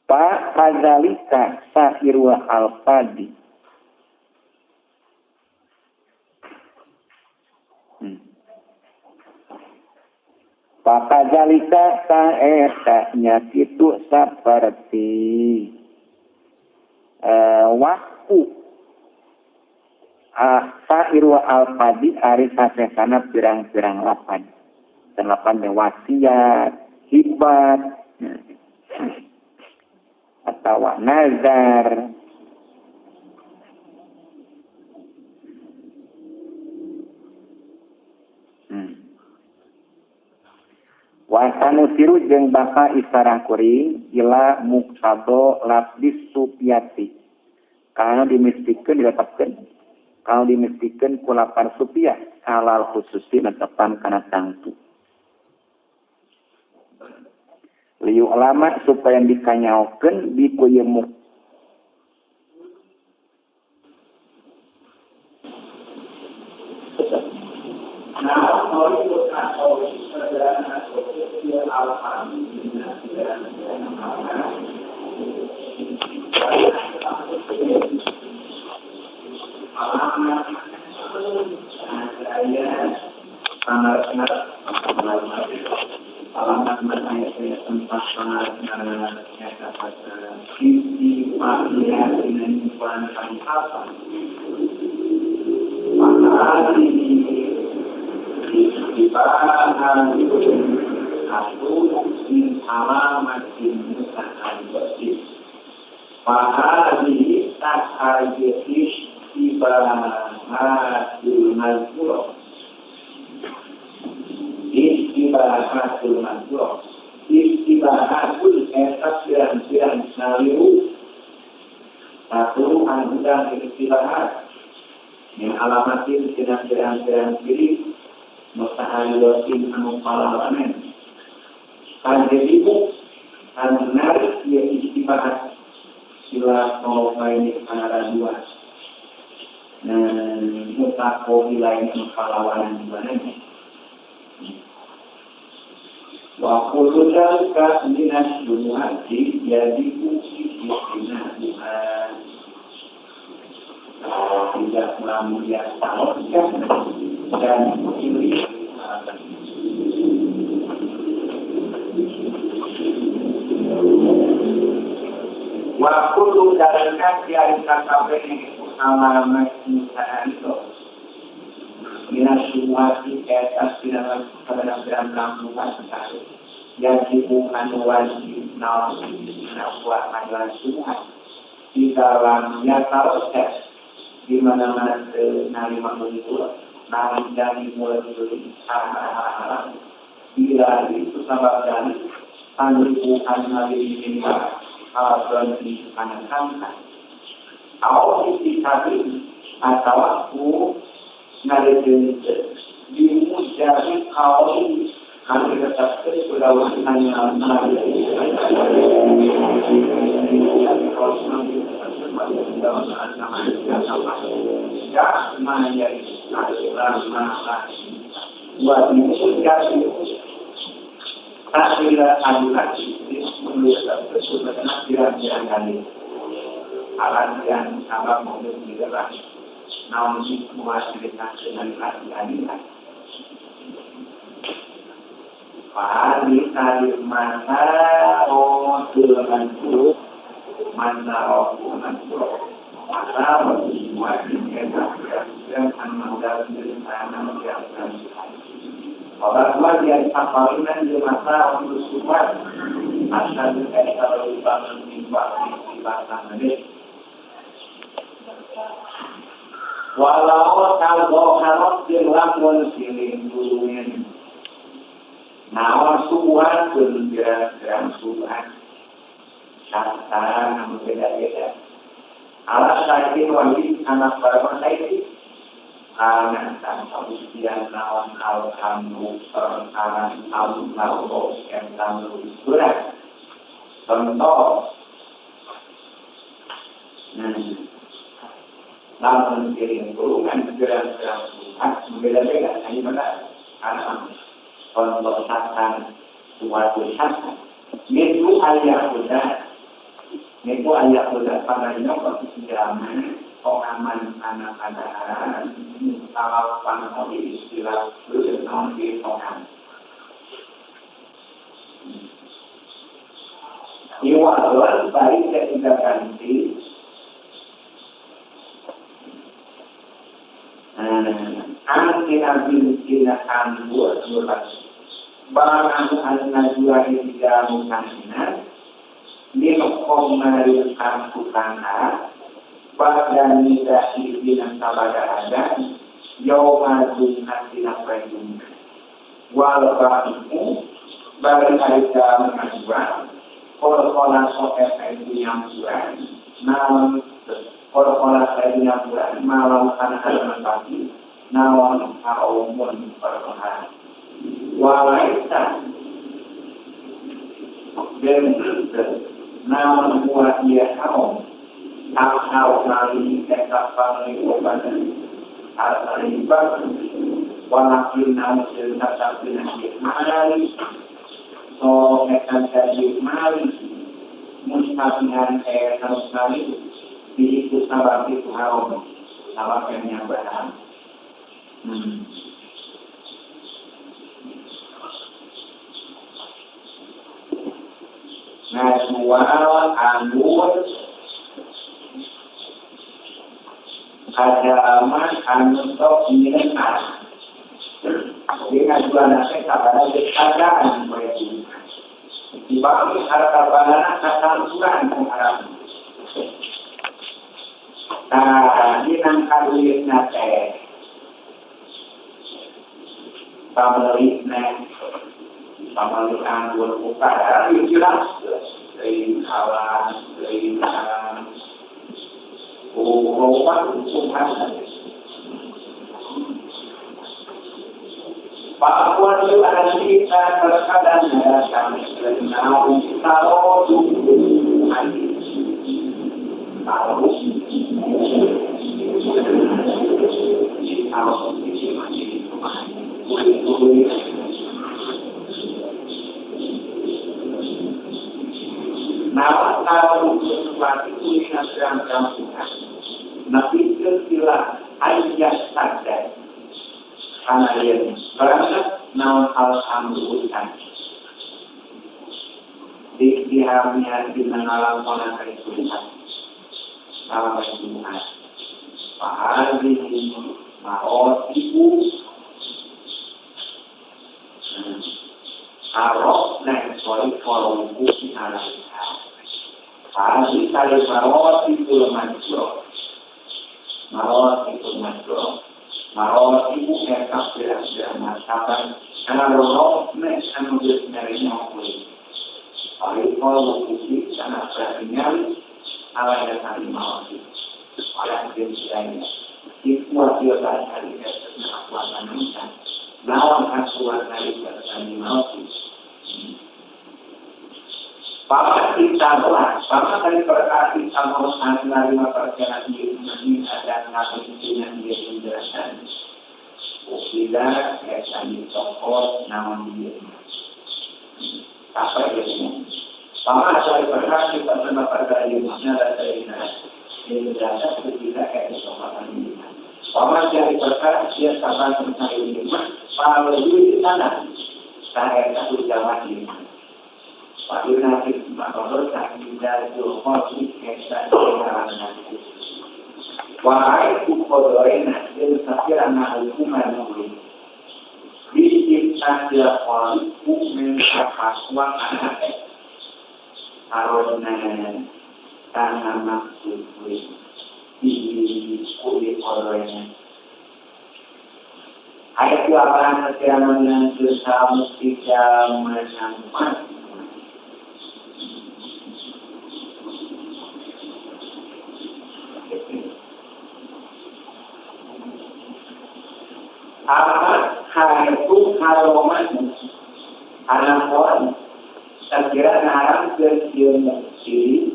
Pa kadzalika sahiru al-fadi Pakadzalika saetanya itu seperti waktu sairu al-fadi ari sasesana pirang-pirang lapan. Dan lapan wasiat, hibat, atau nazar. Wasanu siru jeung baka isarang kuring ila muktado labdis supiati. Kalau dimistikeun diletapkeun. Kalau dimistikeun ku lapar supiah halal khususi netepan kana tangtu. Liu ulama supaya dikanyaokeun di ku ieu istibahatul etas pirang-pirang naliru satu anggota istibahat yang alamatin pirang-pirang kiri mustahaliwatin anu palawanan panjadibu anu narik ia istibahat sila ini antara dua mutako wilayah anu palawanan di mana Wa kullu dzalika minas dunuati jadi uji Tuhan. Tidak melamia tahunkan dan pilih wa kullu dzalika dari kabeh alamat itu minas dunuati atas dalam kebenaran lampuan sekali yang dibukan wajib buat adalah Tuhan di dalamnya proses di mana-mana nari mengumpul nari dari mulai dari arah bila itu sabab dari penerimaan nari ini alat di kanan awal dikali atau aku nari dimudari awal kami tetap berlawan hanya nari buat mengucapkan takdir adulasi menurut sebenarnya kira-kira kali alat yang sama mobil digerak namun menghasilkan dengan hati-hati Pahali mana dengan buruk mana dengan buruk mana semua yang mendalam tanam yang orang yang apabila di masa untuk semua asal kalau dibangun di batang ini walau kalau dilakukan siling dulunya nawan Tuhan bergerak Tuhan kata yang berbeda-beda alat saya wajib anak baraman saya anak tanpa ujian nawan al-kamu perkaran al-lalu yang tamu berat contoh namun kirim kurungan gerak-gerak Tuhan berbeda-beda hanya benar anak konsultasi suatu hal itu ayat sudah panahnya kepikiran pengaman anak-anak kalau panah istilah berkenaan di pengaman iwalan baik ketika ganti Anti-nabi-nabi buat surat barang al-najwa tidak mengasinan minum maril angkutana pada nida ibinan sabada ada yawmadun anti-nabi wal-ba'imu bari harga mengajuan kol-kola so'et itu yang buat namun kol-kola so'et yang buat malam anak-anak pagi namun kaumun perkohan walaita dan namun buat dia kaum tahu kali tetap paling obatnya harus ribat walaupun namun tetap penyakit mali so akan jadi mali mustafihan harus kali diikut sabab itu harum sabab yang benar Nasual anur Adaman anutok milenar dengan jualannya kepada keadaan dibagi harta banana kesaluran mengharap di nangkaluin nate pamelikan berupaya jelas dari awan dari urusan Tuhan. Bahwa Tuhan kita terkadang kami kenal kalau Tuhan tahu kalau sesuatu itu sedang Tuhan. Nabi istilah ayat saja. Karena dia banyak nama al-amrutan. Di harinya di mengalam orang Tuhan. Salam Tuhan. Pahali maut ibu. Arok dan soal forum di alam. Pahali kali maut itu lemah. Marawat itu masuk. Marawat itu mereka tidak mengatakan karena roh mereka menulis nyarinya oleh. Kalau bukti karena berarti ala yang kami mahu. Oleh jenisnya itu dia dari kekuatan kita. Lawan kekuatan dari kami mahu. Bapak kita telah, bapak dari perkara kita merupakan menerima perjalanan ini ada nabi-nabi yang dia menjelaskan. Tidak, kami tokoh nama dia. Apa itu? Bapak dari perkara kita menerima perjalanan ini ada dari dia menjelaskan tidak ada tokoh ini. Bapak dari perkara dia sabar tentang ini. Kalau di sana, saya satu jamaah ini. Pada nanti maklum tak tidak jauh kita dengan nanti. Wahai kukodoren dan sekiranya hukuman mulia. Dicipta dia hukum mencapai anak karena tanah maksud di kulit kodoren. Ayat dua sekiranya dosa tidak menanggung. Amat itu haroman anak orang sekira haram ilmu diri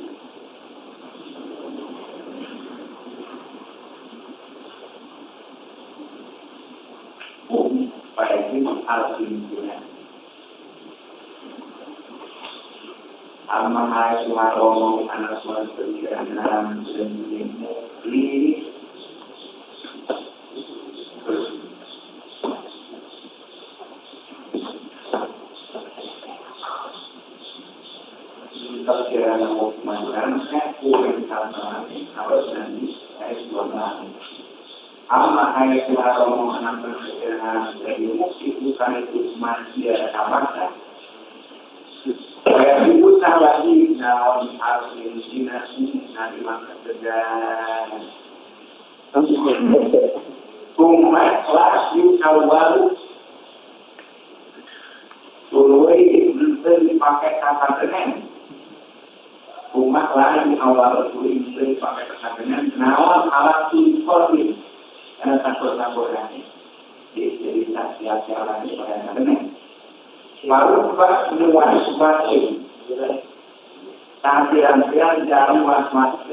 pada ini al-ilmunya amat itu haroman anak orang sekira haram ilmu diri sekiranya hukuman kurang sama harus nanti ayat 12. Amma ayat haram anak bersekiranya dari musik bukan itu manusia kabarnya. Ayat itu lagi dalam harus imajinasi nanti maka sedang. Umat lagi awal Sului belum dipakai kata dengan umat lain awal itu pakai kesadaran nawal alat tulis karena takut lagi jadi siapa lagi pada kesadaran lalu pas nuan sebagai tampilan dalam was-was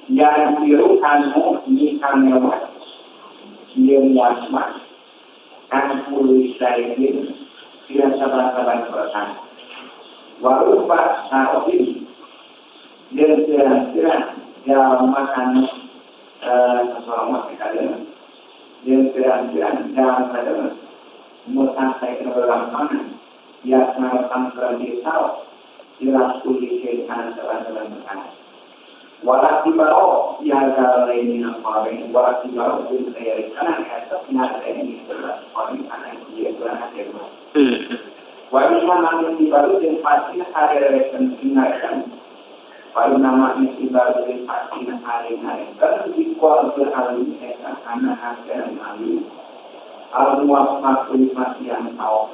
yang biru kamu ini kamu yang was-was kan puluh saya ini tidak sabar-sabar perasaan. Walau Pak saat ini dia kira-kira dia makan sesuatu sekali. Dia kira-kira dia pada mutasai keberlangsungan dia melakukan kerja jelas kulit kehidupan sebagai makan. Walau tiba-tiba dia kalau ini apa yang walau tiba-tiba pun saya kanan atau benar ini adalah orang yang dia berada. Walaupun nama ini baru dan pasti ada rekomendasi. Walau nama ini baru dan pasti hari-hari. Kalau di kuartal hari ini anak-anak yang lalu, kalau mau masuk pasti yang tahu,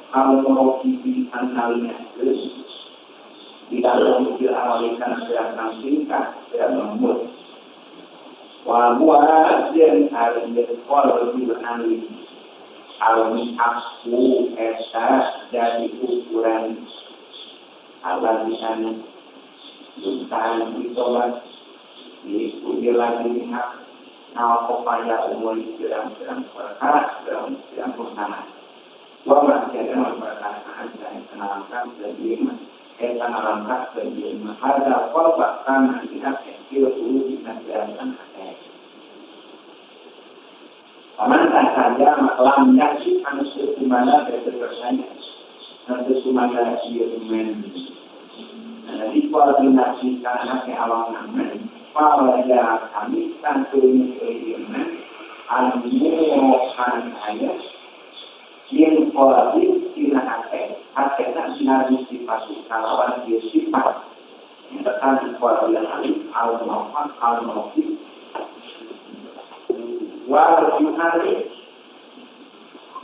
kalau mau dipilihkan kalinya terus tidak perlu diawalikan secara singkat, secara lembut. Walau dan hari ini kuartal hari alami aku esa dari ukuran alamian buntahan ditolak diikuti lagi nama upaya umum sedang perkara sedang bersama Wama jangan perkataan dan kenalkan sebelum kenalkan sebelum ada korban tanah tidak kecil dulu dinajarkan ada. Pamankan saja maklum menyaksikan sekumana ketersanya dan sekumana human. Dikoordinasikan ke awal nama pada kami tentunya human al-mu'akan ayat yang kualitas tidak ada nabi sifat kalawan dia sifat yang tekan kualitas al-mawfaq al-mawfaq wal-juhari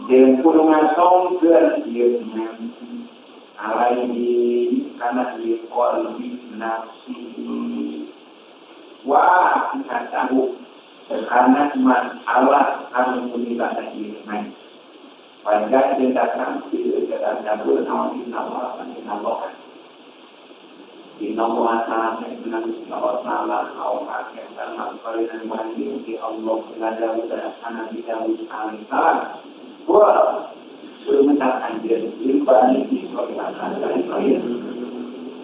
dan kurungan songker dia alaihi karena dia kualitas nafsi kita tahu karena iman Allah akan mengibadah iman. Wajah dia datang tidak dapur namun Allah salam dengan Allah Taala Allah akan mengkaitkan wali di Allah ada pada Nabi Daud alaihissalam. Wah, bermetakan dia ibadah di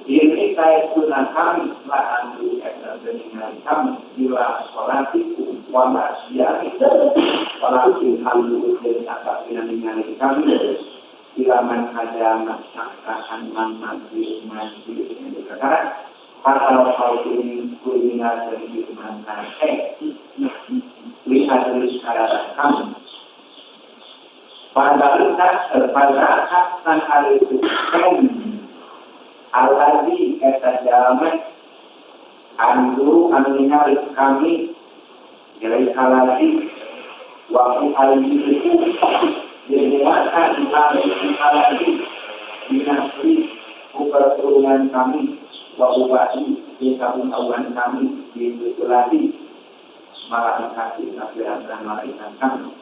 ini saya gunakan lahan untuk dengan kami bila sholatiku wala siari sholati halu dan akak dengan kami bila man ada masyarakat masjid yang dikatakan para hal ini kulina dan dimankan lihat dari sekarang kami pada dan hal itu Al-Adi kata jaman Andu aminari kami Jadi Al-Adi Waktu Al-Adi itu Dimuatkan Al-Adi Dinasri Keperturunan kami Wabubati Di kaum-kauman kami Di Al-Adi Malaikat Nabi dan malaikat kami